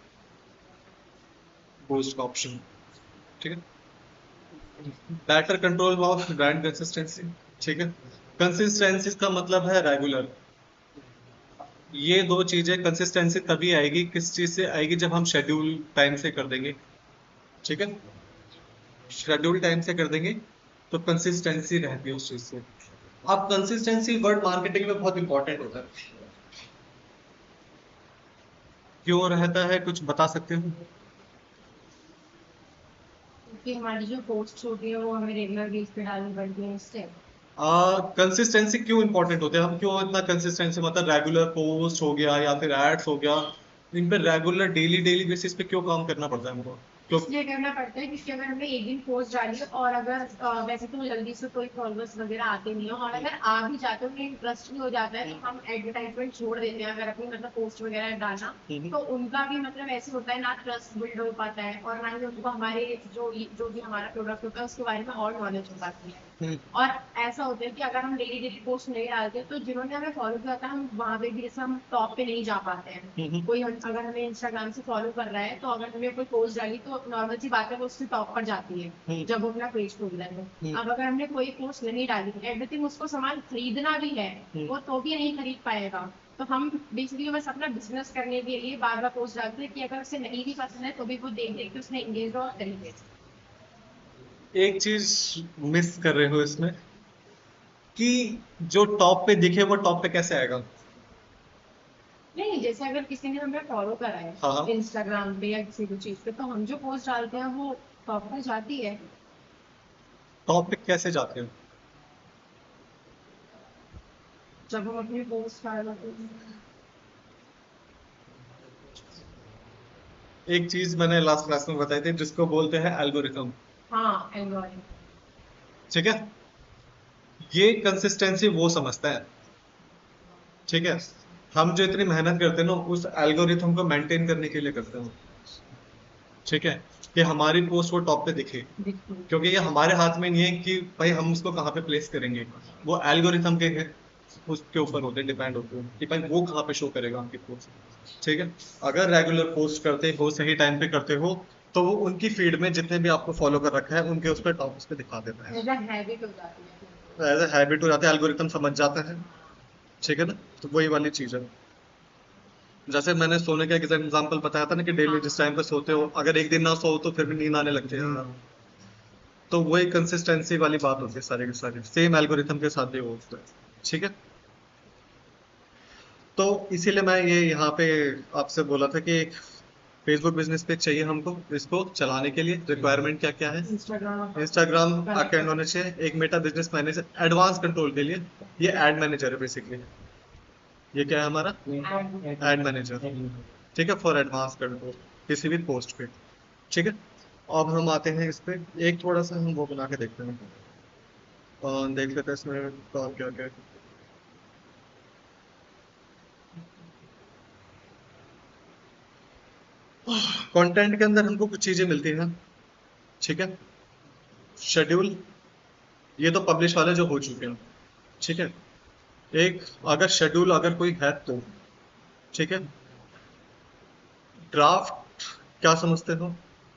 बूस्ट का ऑप्शन। ठीक है, better control of brand consistency. ठीक है, कंसिस्टेंसी का मतलब है रेगुलर। ये दो चीजें, कंसिस्टेंसी तभी आएगी, किस चीज से आएगी, जब हम शेड्यूल टाइम से कर देंगे। ठीक है, शेड्यूल टाइम से कर देंगे तो कंसिस्टेंसी रहती है उस चीज से। अब कंसिस्टेंसी वर्ड मार्केटिंग में बहुत इंपॉर्टेंट होता है। क्यों रहता है, कुछ बता सकते हो? क्योंकि हमारी जो पोस्ट होती है वो हमें रेगुलर बेस पे डालनी पड़ती है इससे। कंसिस्टेंसी क्यों इंपॉर्टेंट होते हैं, हम क्यों इतना कंसिस्टेंसी, मतलब रेगुलर पोस्ट हो गया या फिर एड्स हो गया, इन पे रेगुलर डेली डेली बेसिस पे क्यों काम करना पड़ता है हमको? क्यों? इसलिए करना पड़ता है क्योंकि अगर हमने एक दिन पोस्ट डाली है और अगर वैसे तो जल्दी से कोई फॉलोअर्स वगैरह आते नहीं है और अगर आ भी जाते हैं उन्हें इंटरेस्ट भी हो जाता है तो हम एडवर्टाइजमेंट छोड़ देते हैं अगर अपनी मतलब पोस्ट वगैरह डालना। तो उनका भी मतलब ऐसे होता है ना, ट्रस्ट बिल्ड हो पाता है और ना ही उनको हमारे जो भी हमारा प्रोडक्ट होता है उसके बारे में और नॉलेज हो पाती है। हम्म, और ऐसा होता है कि अगर हम डेली डेली पोस्ट नहीं डालते तो जिन्होंने हमें फॉलो किया था हम वहां पे भी जैसे हम टॉप पे नहीं जा पाते हैं। कोई अगर हमें इंस्टाग्राम से फॉलो कर रहा है तो अगर हमने कोई पोस्ट डाली तो नॉर्मल सी बात है वो उससे टॉप पर जाती है जब वो अपना पेज खोलता है तो। अब अगर हमने कोई पोस्ट नहीं डाली, एवरीथिंग उसको सामान खरीदना भी है वो तो भी नहीं खरीद पाएगा। तो हम बेसिकली बस अपना बिजनेस करने के लिए बार बार पोस्ट डालते हैं कि अगर उसे नहीं भी पसंद है तो भी वो देख देख के उसने एंगेज और खरीदे। एक चीज मिस कर रहे हो इसमें, कि जो टॉप पे दिखे वो टॉप पे कैसे आएगा? नहीं, जैसे अगर किसी ने हमें फॉलो करा है हाँ हाँ, इंस्टाग्राम पे या किसी भी चीज पे तो हम जो पोस्ट डालते हैं वो टॉप पर जाती है। टॉप पे कैसे जाते हो? जब हम अपनी पोस्ट फाइल करते हैं। एक चीज मैंने लास्ट क्लास में बताई थी जिसको बोलते हैं एल्गोरिथम। हाँ एल्गोरिथम। ठीक है, ये कंसिस्टेंसी वो समझता है। ठीक है, हम जो इतनी मेहनत करते हैं ना उस एल्गोरिथम को मेंटेन करने के लिए करते हैं। ठीक है, कि हमारी पोस्ट वो टॉप पे दिखे, क्योंकि ये हमारे हाथ में नहीं है कि भाई हम उसको कहाँ पे प्लेस करेंगे, वो एल्गोरिथम के है, उसके ऊपर होते डिपेंड होते हैं कि भाई वो कहाँ पे शो करेगा आपकी पोस्ट। ठीक है, अगर रेगुलर पोस्ट करते हो, सही टाइम पे करते हो, तो वो उनकी फीड में जितने भी आपको फॉलो कर रखा है उनके उस पर टॉप पे दिखा देता है। एज अ हैबिट हो जाती है। एज ए हैबिट हो जाता है, एल्गोरिथम समझ जाता है। ठीक है ना, तो वही वाली चीज है। जैसे मैंने सोने का एक एग्जांपल बताया था ना कि डेली जिस टाइम पे सोते हो, अगर एक दिन ना सो तो फिर भी नींद आने लगती है। तो वही कंसिस्टेंसी वाली बात होती है, सारी की सारी सेम एल्गोरिथम के साथ भी वो होता है। ठीक है, तो इसीलिए मैं ये यहाँ पे आपसे बोला था कि एक फेसबुक बिजनेस पेज चाहिए हमको, इसको चलाने के लिए रिक्वायरमेंट क्या क्या है। इंस्टाग्राम। इंस्टाग्राम अकाउंट होने चाहिए, एक Meta business manager advance control के लिए, ये एड मैनेजर है बेसिकली। ये क्या है हमारा एड मैनेजर। ठीक है, फॉर एडवांस कंट्रोल किसी भी पोस्ट पे। ठीक है, अब हम आते हैं इस पे, एक थोड़ा सा हम वो बना के देखते हैं और देख लेते हैं इसमें और क्या क्या है। कंटेंट के अंदर हमको कुछ चीजें मिलती हैं। ठीक है, शेड्यूल, ये तो पब्लिश वाले जो हो चुके हैं। ठीक है, एक अगर शेड्यूल अगर कोई है तो, ठीक है, ड्राफ्ट क्या समझते हो।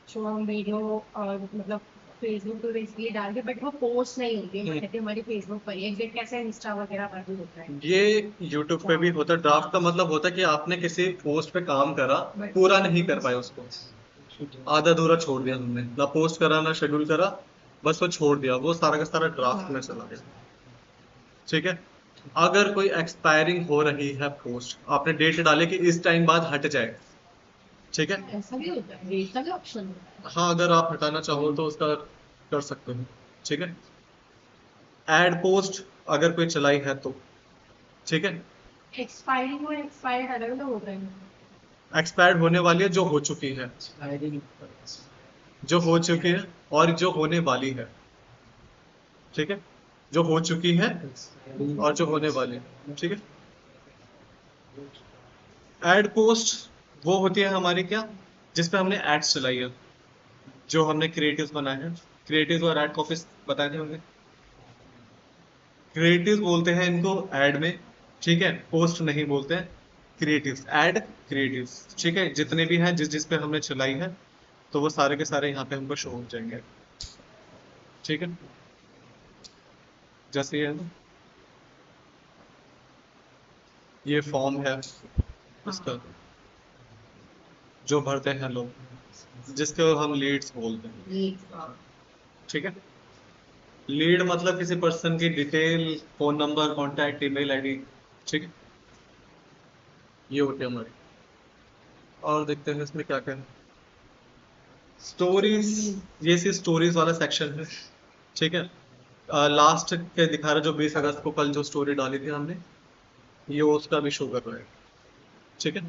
जो हम वीडियो और मतलब फेसबुक पे बेसिकली डाल के, बट वो पोस्ट नहीं होती है, कहते हमारी फेसबुक पर ही एग्जैक्ट कैसे इंस्टा वगैरह पर भी होता है। ये यूट्यूब पे भी होता है। ड्राफ्ट का मतलब होता है कि आपने किसी पोस्ट पे काम करा, पूरा नहीं कर पाए उसको, आधा अधूरा छोड़ दिया हमने, ना पोस्ट करा ना शेड्यूल करा, बस वो छोड़ दिया, वो सारा का सारा ड्राफ्ट में चला गया। ठीक है, अगर कोई एक्सपायरिंग हो रही है पोस्ट, आपने डेट डाले कि इस टाइम बाद हट जाए। ठीक है, ऐसा भी होता है, रेट का भी ऑप्शन होता है। हाँ अगर आप हटाना चाहो तो उसका कर सकते हो। ठीक है, एड पोस्ट अगर कोई चलाई है तो। ठीक है, एक्सपायरिंग और एक्सपायर्ड अलग अलग होता है। एक्सपायर्ड होने वाली है जो हो चुकी है, जो हो चुकी है और जो होने वाली है। ठीक है, जो हो चुकी है और जो होने वाली है। ठीक है, एड पोस्ट वो होती है हमारी क्या, जिसपे हमने एड्स चलाई है, जो हमने क्रिएटिव्स बनाए हैं। क्रिएटिव्स और एड कॉपीज बताए थे हमने। क्रिएटिव्स बोलते हैं इनको एड में। ठीक है, पोस्ट नहीं बोलते हैं, क्रिएटिव्स एड क्रिएटिव्स। ठीक है, जितने भी हैं जिस जिस पे हमने चलाई है, तो वो सारे के सारे यहाँ पे हमको शो हो जाएंगे। ठीक है, जैसे ये ना, ये फॉर्म है इसका जो भरते हैं लोग, जिसको हम लीड्स बोलते हैं। ठीक है, लीड मतलब किसी पर्सन की detail, phone number, contact, email ID. ठीक है, ये होती है हमारी। और देखते हैं इसमें क्या क्या है। स्टोरीज, ये सी स्टोरीज वाला सेक्शन है। ठीक है, लास्ट के दिखा रहा है जो 20 अगस्त को कल जो स्टोरी डाली थी हमने, ये उसका भी शो कर रहा है। ठीक है,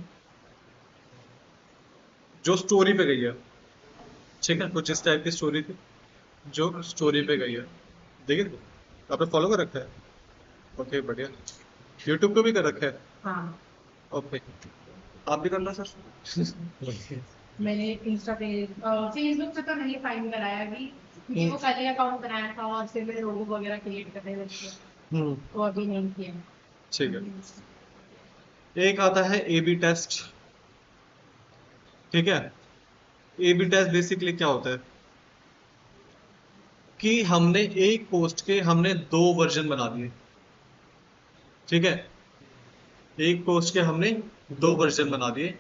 जो स्टोरी पे गई है। ठीक है, कुछ इस टाइप की स्टोरी थी जो स्टोरी पे गई है। देखिए, आपने फॉलो कर रखा है। ओके बढ़िया, यूट्यूब पे भी कर रखा है। हाँ ओके, आप भी करना सर। मैंने इंस्टा पे, फेसबुक पे तो नहीं फाइंड कराया अभी, क्योंकि वो पहले अकाउंट बनाया था और फिर मेरे लोगो वगैरह क्रिएट करने लगे थे, हम्म, तो अभी नहीं किया। ठीक है। एक आता है ए बी टेस्ट। ठीक है, ए बी टेस्ट बेसिकली क्या होता है कि हमने एक पोस्ट के हमने दो वर्जन बना दिए। ठीक है, एक पोस्ट के हमने दो वर्जन बना दिए,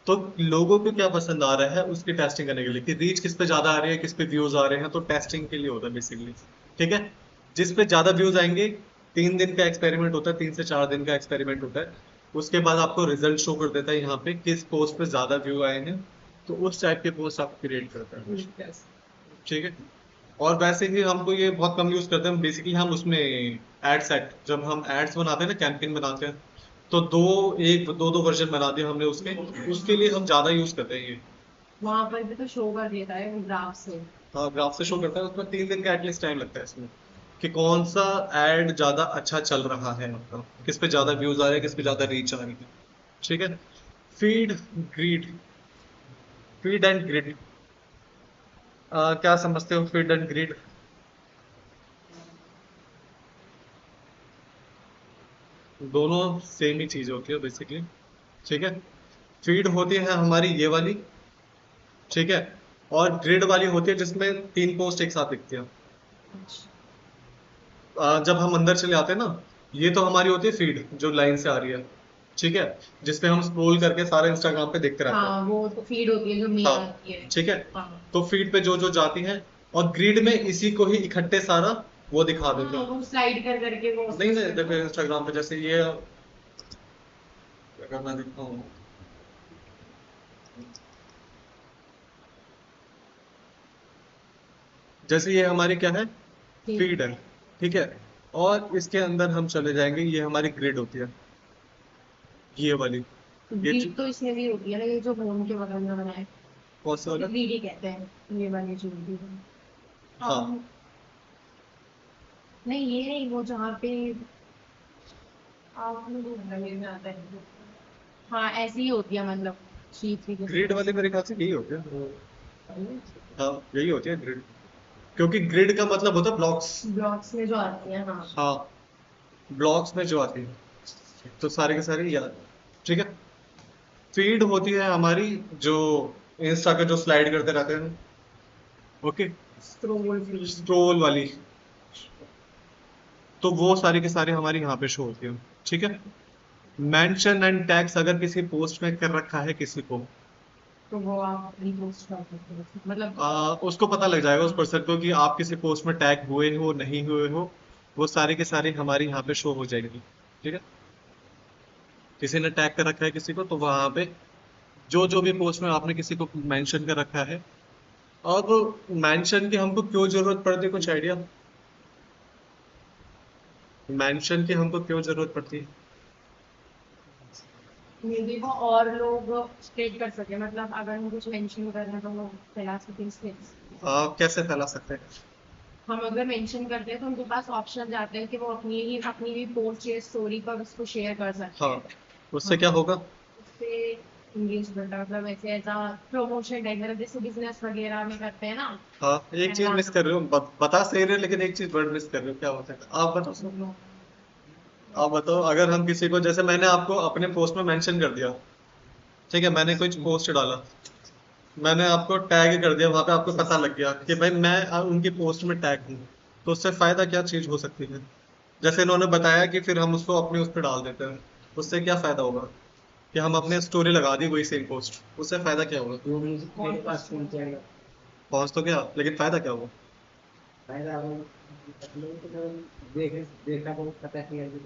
तो लोगों को क्या पसंद आ रहा है उसकी टेस्टिंग करने के लिए, कि रीच किस पे ज्यादा आ रही है, किस पे व्यूज आ रहे हैं, तो टेस्टिंग के लिए होता है बेसिकली। ठीक है, जिस पे ज्यादा व्यूज आएंगे, 3 दिन का एक्सपेरिमेंट होता है, 3 से 4 दिन का एक्सपेरिमेंट होता है, उसके बाद आपको रिजल्ट शो कर देता है यहाँ पे किस पोस्ट पे ज्यादा व्यू आए हैं, तो उस टाइप के पोस्ट आप क्रिएट करते हैं। ठीक है, और वैसे ही हमको ये बहुत कम यूज करते हैं बेसिकली। हम उसमें एड सेट, जब हम एड्स बनाते हैं ना, कैंपेन बनाते हैं, तो दो वर्जन बना दिए हमने उसके, उसके लिए हम ज्यादा यूज करते हैं ये। वहां पर भी तो शो कर देता है ग्राफ से। हाँ, ग्राफ से शो करता है, उसमें 3 दिन का एटलीस्ट टाइम लगता है इसमें, कि कौन सा एड ज्यादा अच्छा चल रहा है, मतलब किस पे ज्यादा व्यूज आ रहे हैं, किस पे ज्यादा रीच आ रही है। ठीक है। Feed grid, feed and grid, क्या समझते हो फीड एंड ग्रिड? दोनों सेम ही चीज होती है बेसिकली। ठीक है। फीड होती है हमारी ये वाली, ठीक है, और ग्रिड वाली होती है जिसमें 3 पोस्ट एक साथ दिखती है। जब हम अंदर चले आते हैं ना, ये तो हमारी होती है फीड जो लाइन से आ रही है, ठीक है, जिसपे हम स्क्रॉल करके सारे इंस्टाग्राम पे देखते रहते हैं। हाँ, वो तो फीड होती है जो मेन हाँ, आती है। ठीक है। हाँ तो फीड पे जो जो जाती है, और ग्रिड में इसी को ही इकट्ठे सारा वो दिखा देते हाँ, हैं। वो स्लाइड कर करके वो नहीं नहीं, देखो इंस्टाग्राम पे जैसे ये, अगर मैं देखता हूँ, जैसे ये हमारी क्या है, फीड। फीड है, ठीक है, और इसके अंदर हम चले जाएंगे, ये हमारी ग्रिड होती है, ये वाली। ये ग्रीड तो इसमें भी होती है ना, ये जो होम के बगल में बना है, कौन सा वाला? ग्रीड ही कहते हैं ये वाली जो होती है। हाँ, नहीं, ये नहीं, वो जहाँ पे आपने वो मेरे में आता है। हाँ, ऐसी ही होती है, मतलब शीट की ग्रिड वाली मेरे ख्याल से यही होती है। हाँ, यही होती है ग्रिड, क्योंकि ग्रिड का मतलब होता है ब्लॉक्स। ब्लॉक्स में जो आती है। हाँ। हाँ, ब्लॉक्स में जो आती है, तो सारे के सारे याद, ठीक है। फीड होती है हमारी जो इंस्टा के जो स्लाइड करते रहते हैं, ओके, स्क्रोल फीड। स्क्रोल वाली, तो वो सारी के सारे हमारी यहाँ पे शो होती है, ठीक है। मेंशन एंड टैग्स, अगर किसी पोस्ट में कर रखा है किसी को, तो वो आप रिपोस्ट कर सकते हो, मतलब। उसको पता लग जाएगा उस हाँ। पर्सन को कि आप किसी पोस्ट में टैग हुए हो नहीं हुए हो, वो सारे के सारे हमारे यहाँ पे शो हो जाएंगे, ठीक है। किसी ने टैग कर रखा है किसी को, तो वहां पे जो जो भी पोस्ट में आपने किसी को मेंशन कर रखा है, और वो मेंशन की हमको क्यों जरूरत पड़ती है, कुछ आइडिया? मेंशन की हमको क्यों जरूरत पड़ती है? मे बी वो और लोग स्प्रेड कर सके, मतलब अगर हम कुछ मेंशन कर रहे हैं तो वो फैला सके इसलिए। कैसे फैला सकते हैं? हम अगर मेंशन करते हैं तो उनके पास ऑप्शन जाते हैं कि वो अपनी भी पोस्ट या स्टोरी पर उसको शेयर कर सकते हाँ, हैं। उससे हाँ, क्या होगा? उससे इंगेजमेंट, मतलब ऐसे ऐसा प्रमोशन टाइप, मतलब जैसे बिजनेस वगैरह में करते हैं ना। हाँ, एक चीज ऐसा। मिस कर रहे हो, बता सही रहे हो, लेकिन एक चीज वर्ड मिस कर रहे हो, क्या होता है आप बताओ। आप बताओ, अगर हम किसी को, जैसे मैंने आपको अपने पोस्ट में मेंशन कर दिया, ठीक है, मैंने कुछ पोस्ट डाला, मैंने आपको टैग कर दिया, वहां पे आपको पता लग गया कि भाई मैं उनकी पोस्ट में टैग हूँ, तो उससे फायदा क्या चीज हो सकती है? जैसे इन्होंने बताया कि फिर हम उसको अपने उस पर डाल देते हैं, उससे क्या फायदा होगा? कि हम अपने स्टोरी लगा दी वही सेम पोस्ट, उससे फायदा क्या होगा? वो म्यूजिक मेरे पास पहुंच जाएगा। पहुंच तो गया, लेकिन फायदा क्या होगा? फायदा वो लोग तो देख देखा वो पता किया कि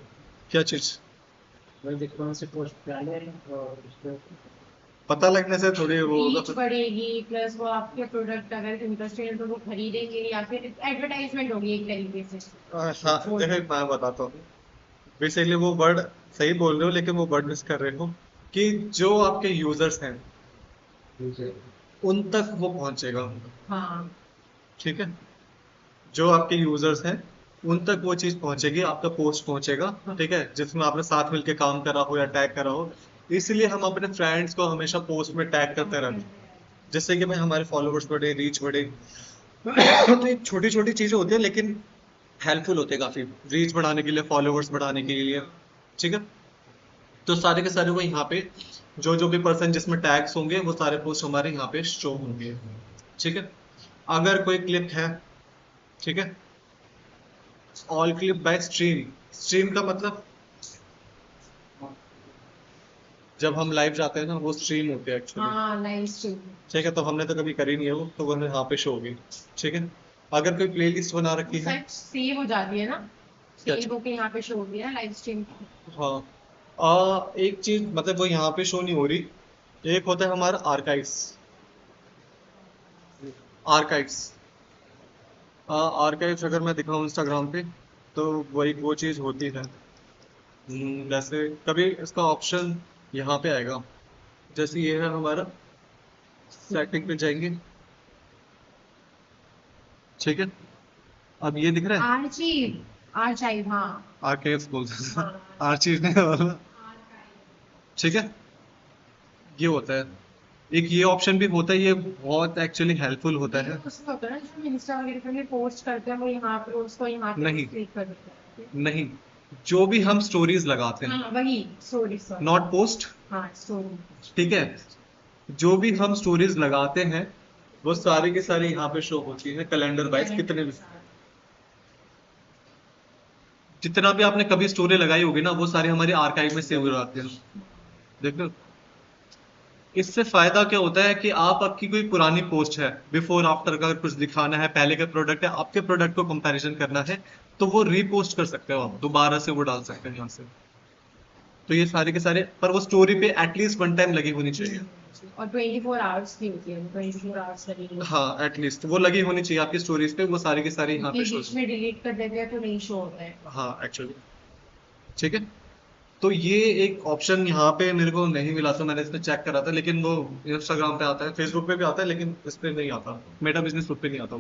क्या चीज? वही देख कौन से पोस्ट डाले हैं और उसको पता लगने से थोड़ी वो रीच होगा। बढ़ेगी, प्लस वो आपके प्रोडक्ट अगर इंटरेस्टेड है तो वो खरीदेंगे, या फिर एडवर्टाइजमेंट होगी एक तरीके से। हाँ, वो देखो मैं बताता हूँ, बेसिकली वो वर्ड सही बोल रहे हो, लेकिन वो वर्ड मिस कर रहे हो, कि जो आपके यूजर्स हैं दूसरे उन तक वो पहुंचेगा, हाँ। ठीक है। जो आपके यूजर्स हैं उन तक वो चीज पहुंचेगी, आपका पोस्ट पहुंचेगा, ठीक है, जिसमें आपने साथ मिलके काम करा हो या टैग करा हो। इसलिए हम अपने फ्रेंड्स को हमेशा पोस्ट में टैग करते रहते हैं, जिससे कि भाई हमारे फॉलोअर्स बढ़े, रीच बढ़े। तो ये छोटी छोटी चीजें होती है, लेकिन हेल्पफुल होते हैं काफी, रीच बढ़ाने के लिए, फॉलोअर्स बढ़ाने के लिए, ठीक है। तो सारे के सारे वो यहाँ पे जो जो भी पर्सन जिसमें टैग्स होंगे, वो सारे पोस्ट हमारे यहाँ पे शो होंगे, ठीक है। अगर कोई क्लिप है, ठीक है, all clip by stream, stream का मतलब जब हम लाइव जाते हैं ना, वो स्ट्रीम होते हैं एक्चुअली, हाँ, लाइव स्ट्रीम। ठीक है। तो हमने तो कभी करी नहीं है वो, तो वो यहाँ पे शो होगी, ठीक है। अगर कोई प्लेलिस्ट बना रखी है, शायद सेव हो जाती है ना, क्या सेव होके यहाँ पे शो होती है ना लाइव स्ट्रीम। हाँ, एक चीज मतलब वो यहाँ पे शो नहीं हो रही, एक होता है हमारा आर्काइव्स, आर्काइव्स, आर्काइव्स अगर मैं दिखाऊं इंस्टाग्राम पे तो वही वो चीज़ होती है। जैसे कभी इसका ऑप्शन यहाँ पे आएगा, जैसे ये है हमारा, सेटिंग पे जाएंगे, ठीक है। अब ये दिख रहा है, आर्चीव, आर्चाइव, हाँ। आर्काइव्स बोलते हैं, हाँ, आर्चिव नहीं वाला, ठीक है। ये होता है, एक ये ऑप्शन भी होता है, ये बहुत एक्चुअली हेल्पफुल होता ये है। तो उसमें होता है ना, जो हम इंस्टा वगैरह पे पोस्ट करते हैं वो यहाँ पे, उसको यहाँ पे नहीं, क्लिक कर देते हैं। नहीं, जो भी हम स्टोरीज लगाते हैं, हाँ वही, सॉरी सॉरी। नॉट पोस्ट, हाँ स्टोरी। ठीक है। जो भी हम स्टोरीज लगाते हैं वो सारी की सारी यहाँ पे शो होती है, कैलेंडर वाइज, कितने भी, जितना भी आपने कभी स्टोरी लगाई होगी ना वो सारी हमारी आर्काइव में सेव हो जाती है। देखो, इससे फायदा क्या होता है कि आप, आपकी कोई पुरानी पोस्ट है, बिफोर आफ्टर का कुछ दिखाना है, पहले का प्रोडक्ट है, आपके प्रोडक्ट को कंपैरिजन करना है, तो वो रीपोस्ट कर सकते हो, आप दोबारा से वो डाल सकते हैं यहाँ से। तो ये सारे के सारे, पर वो स्टोरी पे एटलीस्ट वन टाइम लगी होनी चाहिए। और 24 आवर्स की होती है, 24 आवर्स लगेंगे। हाँ, एटलीस्ट वो लगी होनी चाहिए आपकी स्टोरीज पे, वो सारी की सारी यहाँ ये पे शो। बीच में डिलीट कर देते हैं तो नहीं शो होता है। हाँ एक्चुअली, ठीक है। तो ये एक ऑप्शन यहाँ पे मेरे को नहीं मिला था, मैंने इसमें चेक करा था, लेकिन वो इंस्टाग्राम पे आता है, फेसबुक पे भी आता है, लेकिन इस पे नहीं आता, मेटा बिजनेस ग्रुप पे नहीं आता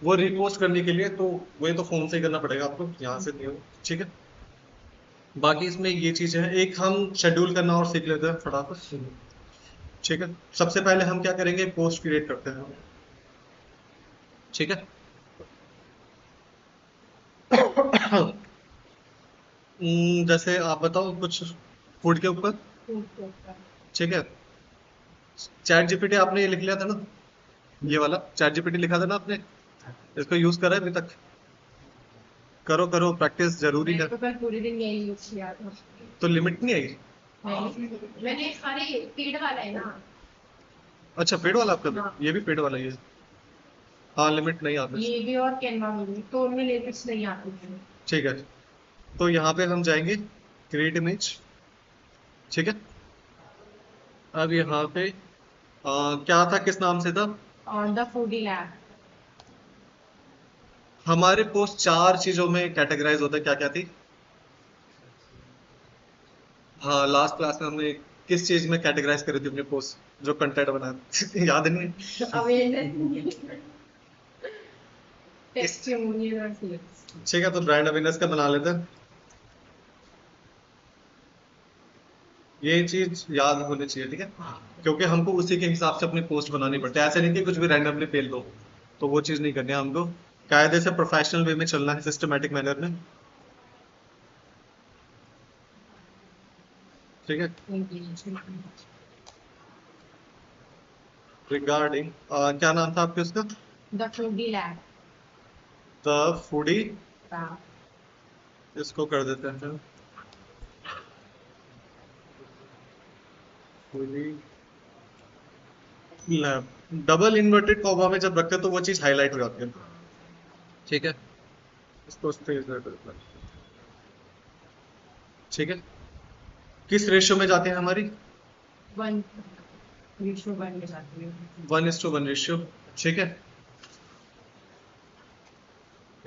वो रिपोस्ट करने के लिए, तो वो तो फोन से ही करना पड़ेगा आपको, यहाँ से नहीं हो, ठीक है। बाकी इसमें ये चीज है, एक हम शेड्यूल करना और सीख लेते हैं फटाफट, ठीक है। सबसे पहले हम क्या करेंगे, पोस्ट क्रिएट करते हैं, ठीक है। जैसे आप बताओ कुछ फूड के ऊपर, ठीक है। चैट जीपीटी आपने ये लिख लिया था ना, ये वाला चैट जीपीटी लिखा था ना आपने, इसको यूज करा है अभी तक? करो करो, प्रैक्टिस जरूरी मैंने है। तो कल पूरे दिन यही यूज किया था। तो लिमिट नहीं आई? मैंने सारे पेड वाला है ना। अच्छा, पेड वाला आपका भी? हाँ। ये भी पेड वाला ही है। हाँ, लिमिट नहीं आती। ये भी और कैनवा में भी, तो उनमें लिमिट्स नहीं आती हैं। ठीक है, तो यहाँ पे हम जाएंगे क्रिएट इमेज, ठीक है। अब यहाँ पे क्या था, किस नाम से था? और द फूडी लैब। हमारे पोस्ट चार चीजों में कैटेगराइज होता है, क्या क्या थी? हाँ, लास्ट क्लास में हमने किस चीज में कैटेगराइज करी थी अपने पोस्ट, जो कंटेंट बनाया याद नहीं? अवेयरनेस, इस टेस्टिमोनियल और सेल्स। ठीक है, तो ब्रांड अवेयरनेस का बना लेते हैं। ये चीज याद होनी चाहिए, ठीक है, क्योंकि हमको उसी के हिसाब से अपनी पोस्ट बनानी पड़ती है, ऐसे नहीं कि कुछ भी रैंडमली फेल दो, तो वो चीज नहीं करनी है हमको, कायदे से प्रोफेशनल वे में चलना है, सिस्टमेटिक मैनर में, ठीक है। रिगार्डिंग क्या नाम था आपके उसका? The foodie lab. The foodie, इसको कर देते हैं foodie lab. Double inverted comma में जब रखते हैं तो वो चीज हाईलाइट हो जाती है, ठीक है। इसको स्पेस दे देते हैं, ठीक है। किस रेशियो में जाती है हमारी? 1:1 में जाती है। 1:1 रेशियो, ठीक है।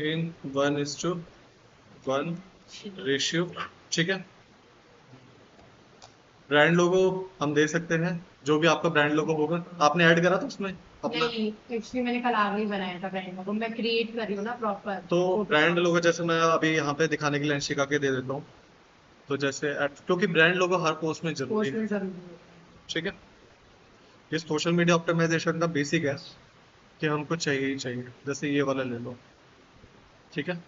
इन 1:1 रेशियो, ठीक है। ब्रांड लोगो हम दे सकते हैं, जो भी आपका ब्रांड लोगो होगा। आपने ऐड करा था उसमें अपना? नहीं, एक्चुअली मैंने कल आगे ही बनाया था ब्रांड लोगो, मैं क्रिएट कर रही हूँ ना प्रॉपर। तो ब्रांड लोगो जैसे मैं अभी यहाँ पे दिखाने के लिए अंशिका के दे देता हूँ, तो जैसे क्योंकि ब्रांड लोगो हर पोस्ट में जरूरी पोस्ट है, में जरूरी है। ठीक है। ये सोशल मीडिया ऑप्टिमाइजेशन का बेसिक है कि हमको चाहिए ही चाहिए, जैसे ये वाला ले लो, ठीक है।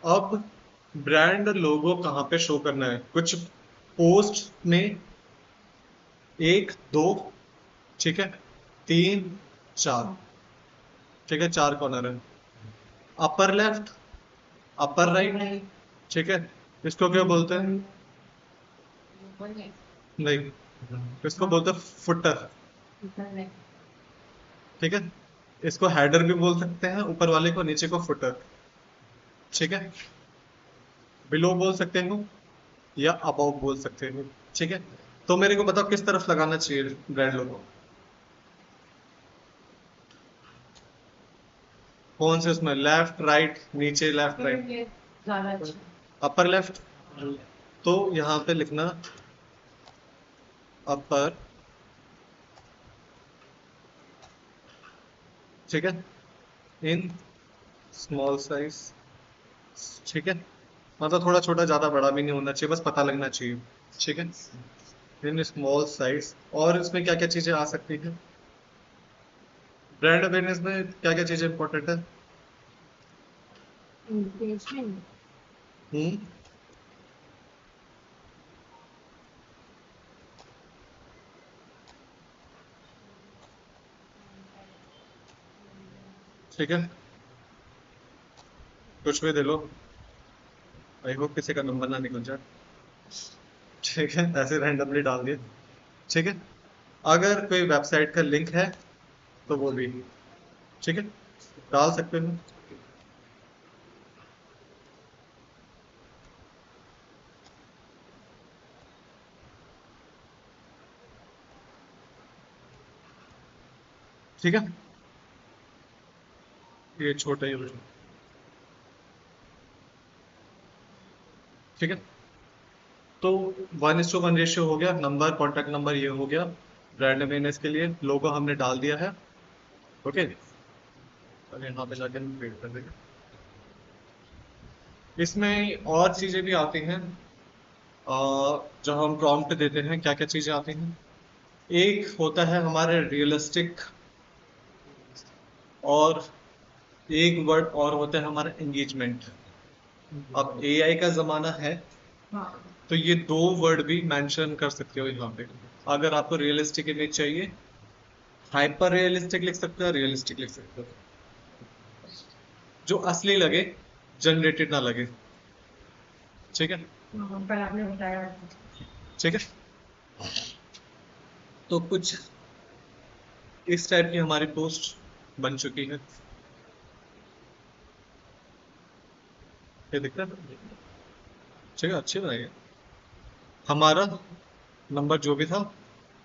अब ब्रांड लोगो कहाँ पे शो करना है? कुछ पोस्ट में, एक दो, ठीक है, तीन, चार, ठीक है, चार कॉर्नर है, अपर लेफ्ट, अपर राइट, ठीक है। इसको क्या बोलते हैं? नहीं, इसको बोलते हैं फुटर, ठीक है। इसको हेडर भी बोल सकते हैं, ऊपर वाले को, नीचे को फुटर, ठीक है। बिलो बोल सकते हो या अबाउ बोल सकते हो, ठीक है। तो मेरे को बताओ किस तरफ लगाना चाहिए ब्रांड लोगो, कौन से उसमें, लेफ्ट राइट नीचे, लेफ्ट पर राइट, ये ज्यादा अच्छा अपर लेफ्ट। तो यहाँ पे लिखना अपर, ठीक है, इन स्मॉल साइज, ठीक है, मतलब थोड़ा छोटा, ज्यादा बड़ा भी नहीं होना चाहिए, बस पता लगना चाहिए, ठीक है, इन स्मॉल साइज। और इसमें क्या क्या चीजें आ सकती हैं, ब्रांड अवेयरनेस में क्या क्या चीजें इंपॉर्टेंट है। इंगेजमेंट। हम्म, ठीक है, कुछ भी दे लो, आई होप किसी का नंबर ना निकल जाए, ठीक है, ऐसे रैंडमली डाल दिए, ठीक है। अगर कोई वेबसाइट का लिंक है तो वो भी, ठीक है, डाल सकते हो, ठीक है, ये छोटा ही हो, ठीक है। तो 1:1 रेशियो हो गया, नंबर कॉन्टैक्ट नंबर ये हो गया, ब्रांड अवेयरनेस के लिए लोगो हमने डाल दिया है, ओके। अब यहाँ पे जाकर हम वेट कर देंगे, इसमें और चीजें भी आती हैं, जब हम प्रॉम्प्ट देते हैं क्या क्या चीजें आती हैं, एक होता है हमारे रियलिस्टिक, और एक वर्ड और होता है हमारा एंगेजमेंट। अब एआई का जमाना है, हाँ तो ये दो वर्ड भी मेंशन कर सकते हो यहाँ पे। अगर आपको रियलिस्टिक इमेज चाहिए, हाइपर रियलिस्टिक लिख सकते हो, रियलिस्टिक लिख सकते हो, जो असली लगे, जनरेटेड ना लगे, ठीक है, हाँ, पर आपने बताया ठीक है। तो कुछ इस टाइप की हमारी पोस्ट बन चुकी है, ये दिखता है, ठीक है, अच्छी बनाई है। हमारा नंबर जो भी था,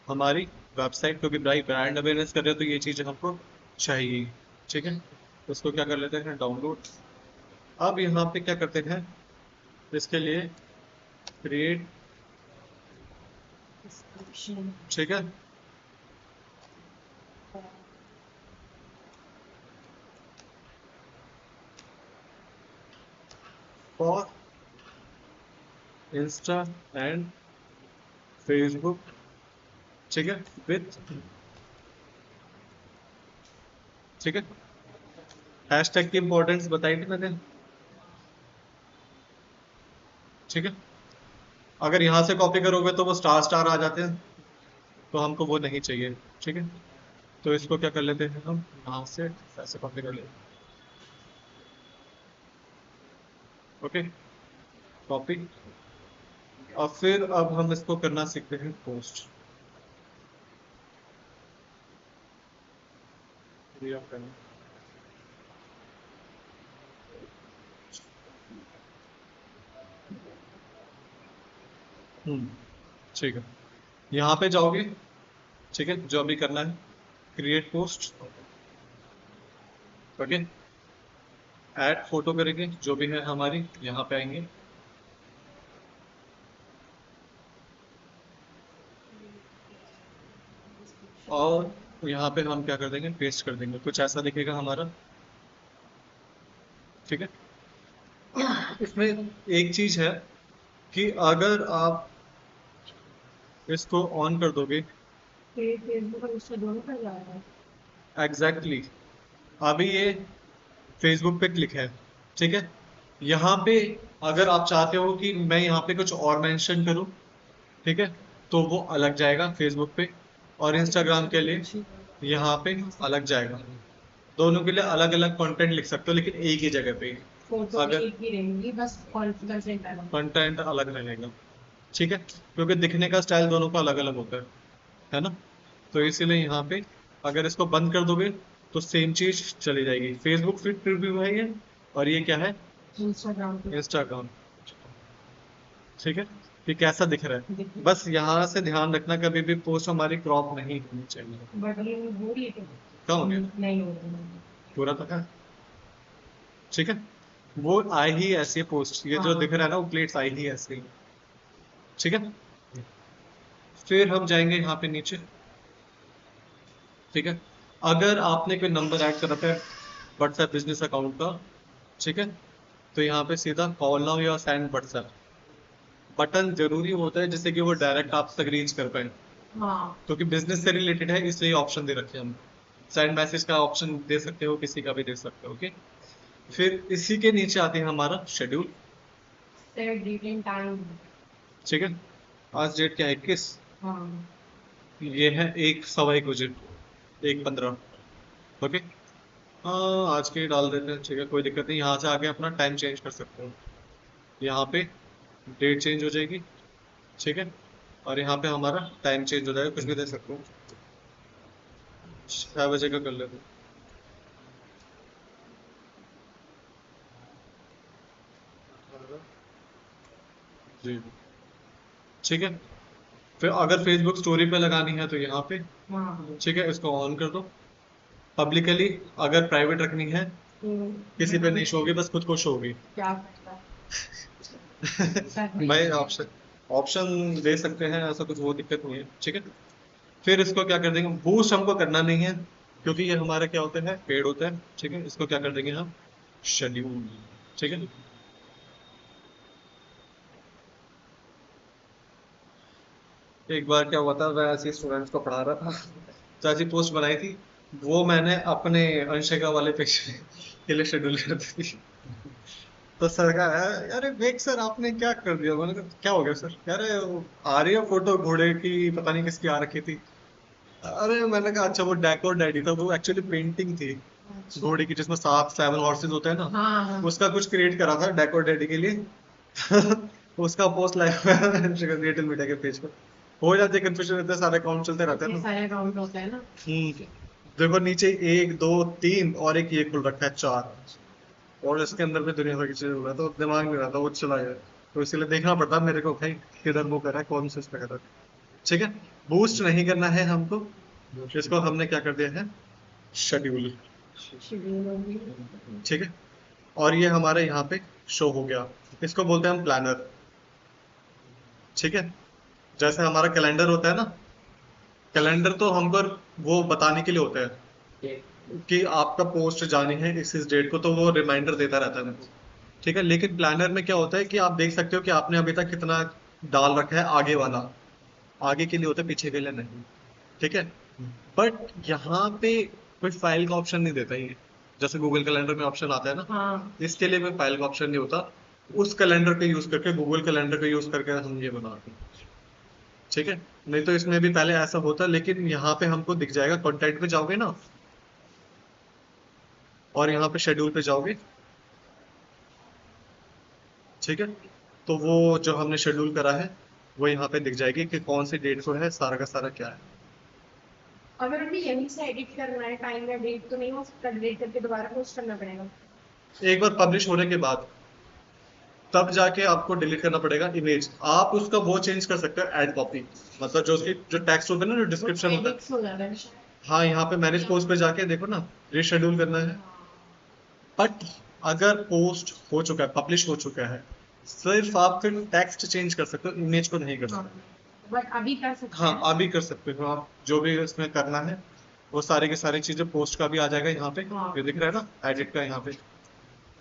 हमारी वेबसाइट, क्योंकि ब्रांड अवेयरनेस कर रहे हो तो ये चीज़ हमको चाहिए, ठीक है। तो इसको क्या कर लेते हैं, डाउनलोड। अब यहाँ पे क्या करते हैं, इसके लिए क्रिएट, डिस्क्रिप्शन। ठीक है, फॉर इंस्टा एंड फेसबुक, ठीक है, विथ, ठीक है, हैशटैग की इंपॉर्टेंस बताई थी मैंने, ठीक है। अगर यहाँ से कॉपी करोगे तो वो स्टार स्टार आ जाते हैं, तो हमको वो नहीं चाहिए, ठीक है। तो इसको क्या कर लेते हैं हम, यहाँ से ऐसे कॉपी कर लेते हैं, ओके, कॉपी। और फिर अब हम इसको करना सीखते हैं पोस्ट, ये आप करना, ठीक है, यहाँ पे जाओगे, ठीक है, जो अभी करना है, create post, okay, add photo करेंगे, जो भी है हमारी, यहाँ पे आएंगे, और यहाँ पे हम क्या कर देंगे, पेस्ट कर देंगे, कुछ ऐसा दिखेगा हमारा, ठीक है। इसमें एक चीज है कि अगर आप इसको ऑन कर दोगे, फेसबुक और इंस्टा दोनों पर जा रहा है। एग्जैक्टली exactly, अभी ये फेसबुक पे क्लिक है, ठीक है। यहाँ पे अगर आप चाहते हो कि मैं यहाँ पे कुछ और मेंशन करूँ, ठीक है, तो वो अलग जाएगा फेसबुक पे, और इंस्टाग्राम के लिए यहाँ पे अलग जाएगा, दोनों के लिए अलग अलग कंटेंट लिख सकते हो, लेकिन एक ही जगह पे। फोटो अगर एक ही रहेंगी, बस कंटेंट अलग। कंटेंट अलग रहेगा, ठीक है, क्योंकि दिखने का स्टाइल दोनों का अलग अलग होता है ना। तो इसीलिए यहाँ पे अगर इसको बंद कर दोगे तो सेम चीज चली जाएगी, फेसबुक फिर भी वही है, और ये क्या है, इंस्टाग्राम पे इंस्टाग्राम, ठीक है, कि कैसा दिख रहा है। बस यहाँ से ध्यान रखना कभी भी पोस्ट हमारी क्रॉप नहीं होनी चाहिए। बट ये हो रही है क्या हो गया? नहीं हो रही है। पूरा तक है, ठीक है। वो आई ही ऐसी पोस्ट, ये जो हाँ। दिख रहा है ना वो प्लेट्स आई ही ऐसी, ठीक है। फिर हम जाएंगे यहाँ पे नीचे, ठीक है। अगर आपने कोई नंबर ऐड कर रखा है व्हाट्सएप बिजनेस अकाउंट का, ठीक है, तो यहाँ पे सीधा कॉल नाउ या सेंड व्हाट्सएप बटन जरूरी होता है, जिससे कि वो डायरेक्ट आप तक रीच कर पाए, हाँ। क्योंकि बिजनेस से रिलेटेड है इसलिए ऑप्शन दे रखे हैं हम। सेंड मैसेज का ऑप्शन दे सकते हो, किसी का भी दे सकते हो, ओके। फिर इसी के नीचे आते हैं हमारा schedule, set date and time. ठीक है। आज डेट क्या है? 21। हाँ। ये है 1 सवा 1 बजे, 1:15, ओके। हाँ, आज के ही डाल देते हैं, ठीक है, कोई दिक्कत नहीं। यहाँ से आके अपना टाइम चेंज कर सकते हो, यहाँ पे डेट चेंज हो जाएगी, ठीक है। और यहाँ पे हमारा टाइम चेंज हो जाएगा, कुछ भी दे सकते हो, 6 बजे का कर लेते हैं। जी, ठीक है। फिर अगर फेसबुक स्टोरी पे लगानी है तो यहाँ पे, हाँ। ठीक है, इसको ऑन कर दो पब्लिकली। अगर प्राइवेट रखनी है किसी पे नहीं शो होगी, बस खुद को शो होगी। क्या करता है? भाई ऑप्शन ऑप्शन दे सकते हैं, ऐसा कुछ वो दिक्कत नहीं है, ठीक है। फिर इसको क्या कर देंगे, बूस्ट हमको करना नहीं है क्योंकि ये हमारा क्या होता है, पेड होता है, ठीक है। इसको क्या कर देंगे हम, शेड्यूल, ठीक है। एक बार क्या हुआ था, मैं ऐसे स्टूडेंट्स को पढ़ा रहा था, तो ऐसी पोस्ट बनाई थी, वो मैंने अपने अंशिका वाले पेज के लिए शेड्यूल कर दी थी। तो सर का अरे वेग सर आपने क्या कर दिया? मैंने कहा क्या हो गया सर? कह रहे आ रही है फोटो घोड़े की, पता नहीं किसकी आ रखी थी। अरे मैंने कहा अच्छा वो डेकोर डैडी था, वो एक्चुअली पेंटिंग थी घोड़े की जिसमें 7 हॉर्सेस होते हैं ना, हाँ हाँ। उसका कुछ क्रिएट करा था डेकोर डैडी के लिए। उसका पोस्ट लाया हुआ है रियल मीडिया के पेज पर। हो जाती है कंफ्यूजन, इतने सारे अकाउंट चलते रहते हैं ये ना। सारे अकाउंट होता है ना। देखो नीचे 1 2 3 और एक ये खुल रखा है 4, और इसके अंदर भी दुनिया भर की चीजें हो रहा है, तो दिमाग में रहता वो चला गया। तो इसलिए देखना पड़ता है मेरे को भाई किधर वो कर रहा है, कौन सा इस पे कर रहा है, ठीक है। बूस्ट नहीं करना है हमको, इसको हमने क्या कर दिया है, शेड्यूल, शेड्यूल होगी। ठीक है। और ये हमारे यहाँ पे शो हो गया, इसको बोलते हैं हम प्लानर, ठीक है। जैसे हमारा कैलेंडर होता है ना, कैलेंडर तो हमको वो बताने के लिए होता है कि आपका पोस्ट जानी है इस डेट को, तो वो रिमाइंडर देता रहता है मेरे को, ठीक है। लेकिन प्लानर में क्या होता है कि आप देख सकते हो कि आपने अभी तक कितना डाल रखा है, आगे वाला आगे के लिए होता है, पीछे के लिए नहीं, ठीक है। बट यहाँ पे कोई फाइल का ऑप्शन नहीं देता ये, जैसे गूगल कैलेंडर में ऑप्शन आता है ना, हाँ। इसके लिए कोई फाइल का ऑप्शन नहीं होता। उस कैलेंडर का यूज करके, गूगल कैलेंडर का यूज करके हम ये बनाते हैं, ठीक है। नहीं तो इसमें भी पहले ऐसा होता, लेकिन यहाँ पे हमको दिख जाएगा, कंटेंट पे जाओगे ना और यहाँ पे शेड्यूल पे जाओगे, ठीक है, तो वो जो हमने शेड्यूल करा है वो यहाँ पे दिख जाएगी कि कौन सी डेट को है, सारा का सारा क्या है। अगर हमें यहीं से एडिट करना है, टाइम या डेट तो नहीं हो सकता, डिलीट करके दोबारा पोस्ट करना पड़ेगा। एक बार पब्लिश होने के बाद तब जाके आपको डिलीट करना पड़ेगा इमेज। आप उसका वो चेंज कर सकते हो, ऐड कॉपी, मतलब जो उसकी जो टेक्स्ट होता है ना, जो डिस्क्रिप्शन होता है। एडिट्स हो जाता है। हाँ, यहाँ पे मैनेज पोस्ट पे जाके देखो ना, रीशेड्यूल करना है। बट अगर पोस्ट हो चुका है, पब्लिश हो चुका है, सिर्फ आप फिर टेक्स्ट चेंज कर सकते हो, इमेज को नहीं कर सकते। बट अभी कर सकते हाँ, हैं। अभी कर सकते हो आप, जो भी इसमें करना है वो सारी की सारी चीजें पोस्ट का भी आ जाएगा यहाँ पे, हाँ। ये दिख रहा है ना एडिट का यहाँ पे।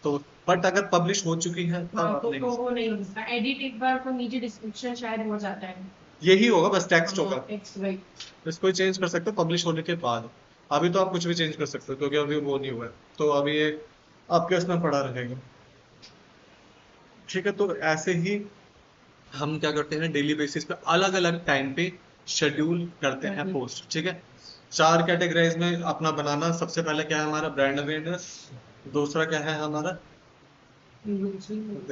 तो बट अगर पब्लिश हो चुकी है तब हाँ, आप नहीं तो कर वो नहीं हो सकता एडिट, एक बार तो नीचे डिस्क्रिप्शन शायद हो जाता है। सकते। यही होगा, बस टेक्स्ट होगा। Text right. इसको चेंज कर सकते हो पब्लिश होने के बाद। अभी तो आप कुछ भी चेंज कर सकते हो क्योंकि अभी वो नहीं हुआ है, तो अभी ये आपके उसमें पड़ा रहेगा, ठीक है। तो ऐसे ही हम क्या करते हैं, डेली बेसिस पे अलग अलग टाइम पे शेड्यूल करते हैं पोस्ट, ठीक है। 4 कैटेगराइज में अपना बनाना। सबसे पहले क्या है हमारा, ब्रांड अवेयरनेस। दूसरा क्या है हमारा, एंगेजमेंट।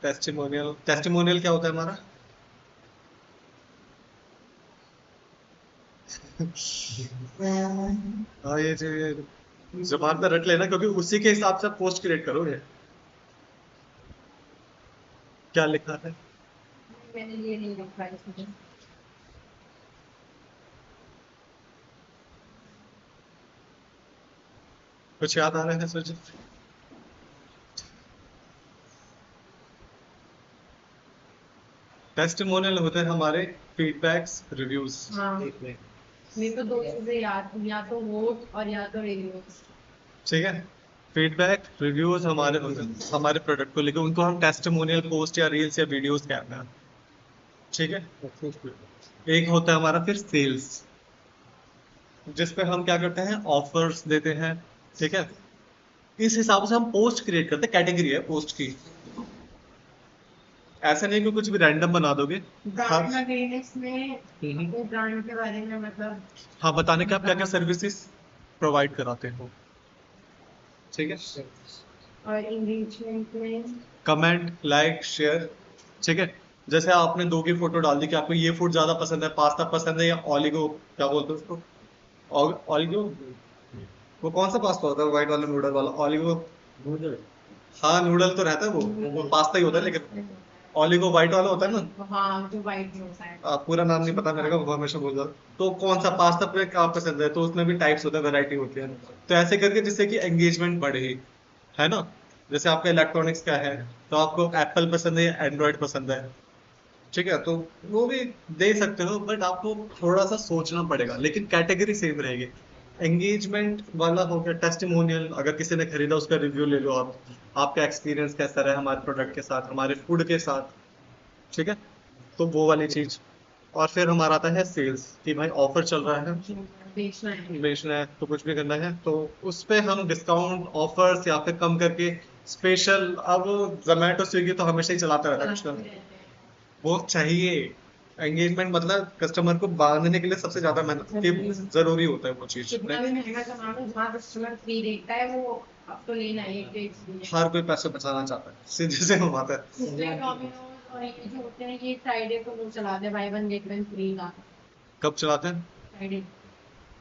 टेस्टिमोनियल। टेस्टिमोनियल क्या होता है हमारा? हाँ, ये जुबान पे रट लेना क्योंकि उसी के हिसाब से पोस्ट क्रिएट करोगे। क्या लिखा है? मैंने ये नहीं लिखा है इसमें। कुछ याद आ रहा है सर जी? टेस्टिमोनियल होते हैं हमारे फीडबैक्स, रिव्यूज। हाँ, एक मिनट। मेरे को दो चीजें याद, या तो वोट और या तो रिव्यूज। ठीक है, फीडबैक रिव्यूज हमारे होते हैं हमारे प्रोडक्ट को लेकर, उनको हम टेस्टिमोनियल पोस्ट या रील्स या वीडियोस कहते हैं। ठीक है, एक होता है हमारा फिर सेल्स, जिस पे हम क्या करते हैं, ऑफर्स देते हैं। ठीक है, इस हिसाब से हम पोस्ट क्रिएट करते हैं, कैटेगरी है पोस्ट की। ऐसा नहीं कि कुछ भी रैंडम बना दोगे। हाँ। ब्रांड अवेयरनेस में हम्म। अपने ब्रांड के बारे में मतलब हाँ, बताने का आप क्या क्या सर्विसेज प्रोवाइड कराते हो। ठीक है, और एंगेजमेंट में कमेंट, लाइक, शेयर। ठीक है, जैसे आपने दो की फोटो डाल दी कि आपको ये फूड ज्यादा पसंद है, पास्ता पसंद है या ऑलिगो, क्या बोलते हैं उसको, ऑलिगो, वो कौन सा पास्ता होता है व्हाइट वाला नूडल वाला, ऑलिगो। नूडल। हाँ, नूडल तो रहता है, वो पास्ता ही होता है, लेकिन ऑलिगो व्हाइट वाला होता है ना। हाँ, जो वाइट होता है। पूरा नाम नहीं पता मेरे को, वो हमेशा बोल जाता हूँ। तो कौन सा पास्ता पे क्या पसंद है, तो उसमें भी टाइप्स होते हैं, वैरायटी होती है। तो ऐसे करके जिससे कि एंगेजमेंट बढ़े, है ना। जैसे आपका इलेक्ट्रॉनिक्स का है, तो आपको एप्पल पसंद है या एंड्रॉयड पसंद है। ठीक है, तो वो भी दे सकते हो, बट आपको थोड़ा सा सोचना पड़ेगा, लेकिन कैटेगरी सेम रहेगी। एंगेजमेंट वाला हो गया टेस्टिमोनियल, अगर किसी ने खरीदा उसका रिव्यू ले लो आप, आपका एक्सपीरियंस कैसा रहा हमारे प्रोडक्ट के साथ, हमारे फूड के साथ। ठीक है, तो वो वाली चीज। और फिर हमारा आता है सेल्स, कि भाई ऑफर चल रहा है, बेचना है। बेचना है तो कुछ भी करना है, तो उस पे हम डिस्काउंट ऑफर्स या फिर कम करके स्पेशल। अब जोमेटो स्विगी तो हमेशा ही चलाता रहता है कुछ ना, वो चाहिए। एंगेजमेंट मतलब कस्टमर को बांधने के लिए सबसे ज्यादा मेहनत की जरूरी होता है वो चीज। कितना भी महंगा सामान हो, जहाँ कस्टमर फ्री देखता है वो अब तो लेना है एक एक चीज़। हर कोई पैसे बचाना चाहता है, सीधे से हम आता है। इसलिए डोमिनोज और ये जो होते हैं ये फ्राइडे को वो चलाते हैं, by one get one free का। कब चलाते हैं? फ्राइडे।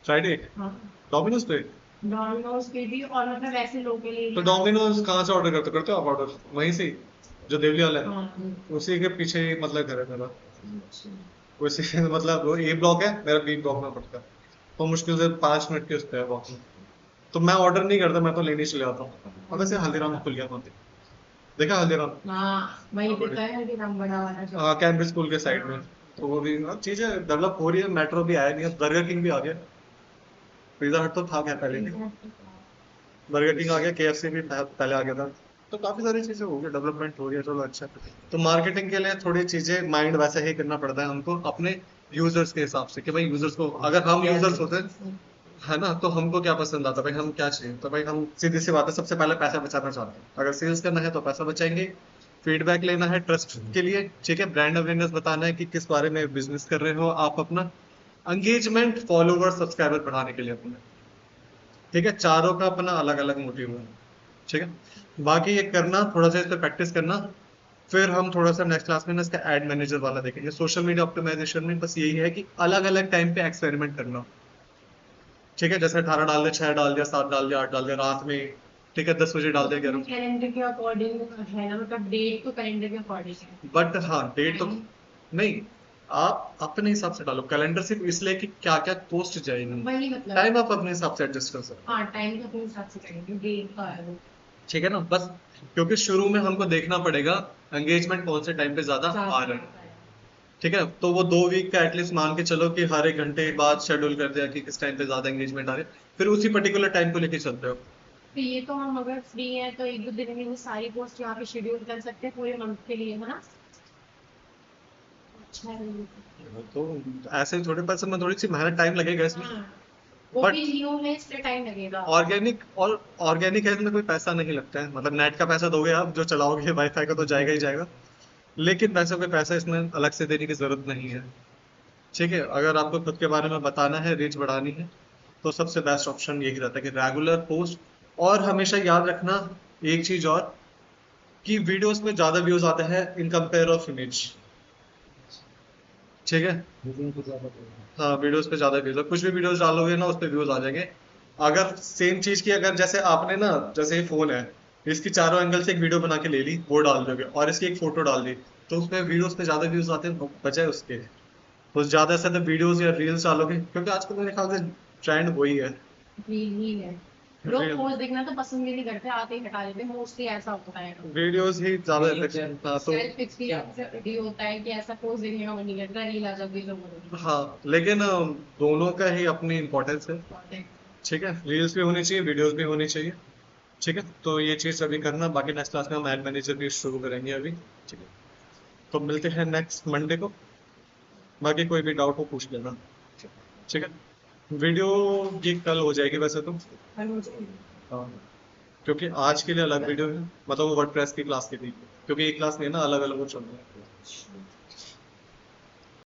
फ्राइडे? हाँ, डोमिनोज पे? डोमिनोज पे भी और मतलब वैसे लोकल तो एरिया। डोमिनोज कहाँ से ऑर्डर करते हो आप ऑर्डर? वहीं से ही, जो देवली वाला है, हाँ। उसी के पीछे ही मतलब घर है मेरा। अच्छा। उसी मतलब वो ए ब्लॉक है मेरा, बी ब्लॉक में पड़ता है, तो मुश्किल से 5 मिनट के उस पे है वॉक में। तो मैं ऑर्डर नहीं करता, मैं तो लेने चले आता हूँ। और वैसे हल्दीराम में खुल गया वहाँ पे, देखा हल्दीराम? हाँ, वहीं पे तो है कि नाम बड़ा वाला जो। हाँ, कैम्ब्रिज स्कूल के साइड में। तो वो भी चीजें डेवलप हो रही है, मेट्रो भी आया नहीं है, बर्गर किंग भी आ गया। पिज्जा हट तो था क्या पहले भी, बर्गर किंग आ गया, केएफसी भी पहले आ गया था। तो काफी सारी चीजें हो गई, डेवलपमेंट हो रही है, चलो अच्छा है। तो मार्केटिंग के लिए थोड़ी चीजें माइंड वैसे ही करना पड़ता है हमको, अपने यूजर्स के हिसाब से, कि भाई यूजर्स को, अगर हम यूजर्स होते है ना, तो हमको क्या पसंद आता, भाई हम क्या चाहिए, तो भाई हम सीधी सी बात है, सबसे पहले पैसा बचाना चाहते हैं। अगर सेल्स करना है तो पैसा बचाएंगे, फीडबैक लेना है ट्रस्ट के लिए, ठीक है, ब्रांड अवेयरनेस बताना है कि किस बारे में बिजनेस कर रहे हो आप अपना, एंगेजमेंट, फॉलोवर, सब्सक्राइबर बढ़ाने के लिए अपने। ठीक है, चारों का अपना अलग अलग मोटिव है। ठीक है, बाकी ये करना, थोड़ा सा इस पर प्रैक्टिस करना। फिर हम थोड़ा सा नेक्स्ट क्लास में ना इसका एड मैनेजर वाला देखेंगे। सोशल मीडिया ऑप्टिमाइजेशन में बस यही है कि अलग अलग टाइम पे एक्सपेरिमेंट करना। ठीक है, जैसे 18 डाल दिया, 6 डाल दिया, 7 डाल दिया, 8 डाल दिया रात में। ठीक है, 10 बजे डाल दिया, 11। कैलेंडर के अकॉर्डिंग है ना, मतलब डेट तो कैलेंडर के अकॉर्डिंग है। बट हाँ, डेट तो नहीं, आप अपने हिसाब से डालो। कैलेंडर सिर्फ इसलिए कि क्या क्या पोस्ट जाएगी, वही मतलब। टाइम आप अपने हिसाब से एडजस्ट कर सकते हाँ, टाइम का अपने हिसाब से करेंगे, डेट का है वो। हो। ठीक है ना, बस क्योंकि शुरू में हमको देखना पड़ेगा एंगेजमेंट कौन से टाइम पे ज्यादा आ रहा है। ठीक है, तो वो 2 वीक का एटलीस्ट मान के चलो कि हर एक घंटे बाद शेड्यूल कर दिया कि किस टाइम पे ज्यादा एंगेजमेंट आ रही है, फिर उसी पर्टिकुलर टाइम को लेके चलते हो। तो ये तो हम अगर फ्री हैं तो एक दो दिन में वो सारी पोस्ट यहाँ पे शेड्यूल कर सकते हैं पूरे मंथ के लिए, है ना। अच्छा है ये तो ऐसे ही थोड़े पैसे में थोड़ी सी मेहनत, टाइम लगेगा तो। इसमें। हाँ, वो बट भी न्यू है इसलिए टाइम लगेगा। ऑर्गेनिक, और ऑर्गेनिक है, इसमें कोई पैसा नहीं लगता है, मतलब नेट का पैसा दोगे आप जो चलाओगे, वाईफाई का तो जाएगा ही जाएगा। लेकिन पैसों के पैसा इसमें अलग से देने की जरूरत नहीं है। ठीक है, अगर आपको खुद के बारे में बताना है, रीच बढ़ानी है, तो सबसे बेस्ट ऑप्शन यही रहता है कि रेगुलर पोस्ट। और हमेशा याद रखना एक चीज और, कि वीडियोस में ज्यादा व्यूज आते हैं इन कंपेयर ऑफ इमेज। ठीक है, वीडियो को ज्यादा करेंगे। हाँ, वीडियोस पे ज्यादा व्यूज, कुछ भी वीडियोस डालोगे ना उस पे व्यूज आ जाएंगे। अगर सेम चीज की, अगर जैसे आपने ना, जैसे ये फोन है, इसकी चारों एंगल से एक वीडियो बना के ले ली, वो डाल दोगे, और इसकी एक फोटो डाल दी, तो उसमें वीडियोस पे ज्यादा व्यूज आते हैं बजाय उसके। तो ज्यादा से ज्यादा वीडियोस या रील्स डालोगे, क्योंकि आजकल मेरे ख्याल से ट्रेंड वही है। यही है, लोग रील पोस्ट देखना तो पसंद भी नहीं करते, आते ही हटा देते, मोस्टली ऐसा होता है। वीडियोस ही ज्यादा Reels effective- है। हाँ तो सेल्फ एक्सपीरियंस भी होता है कि ऐसा पोस्ट देखने का मन नहीं करता, रील आ जाती है लोगों को। हाँ, लेकिन दोनों का ही अपनी इम्पोर्टेंस है। ठीक है, रील्स भी होनी चाहिए, वीडियोस भी होनी चाहिए। ठीक है, तो ये चीज़ अभी करना, बाकी नेक्स्ट क्लास में हम एड मैनेजर भी शुरू करेंगे अभी। ठीक है, तो मिलते हैं नेक्स्ट मंडे को, बाकी कोई भी डाउट हो पूछ लेना। ठीक है, वीडियो ये कल हो जाएगी वैसे तो। हाँ, क्योंकि आज के लिए अलग वीडियो है, मतलब वो वर्डप्रेस की क्लास की थी, क्योंकि एक क्लास नहीं है ना, अलग अलग वो चल रहा है।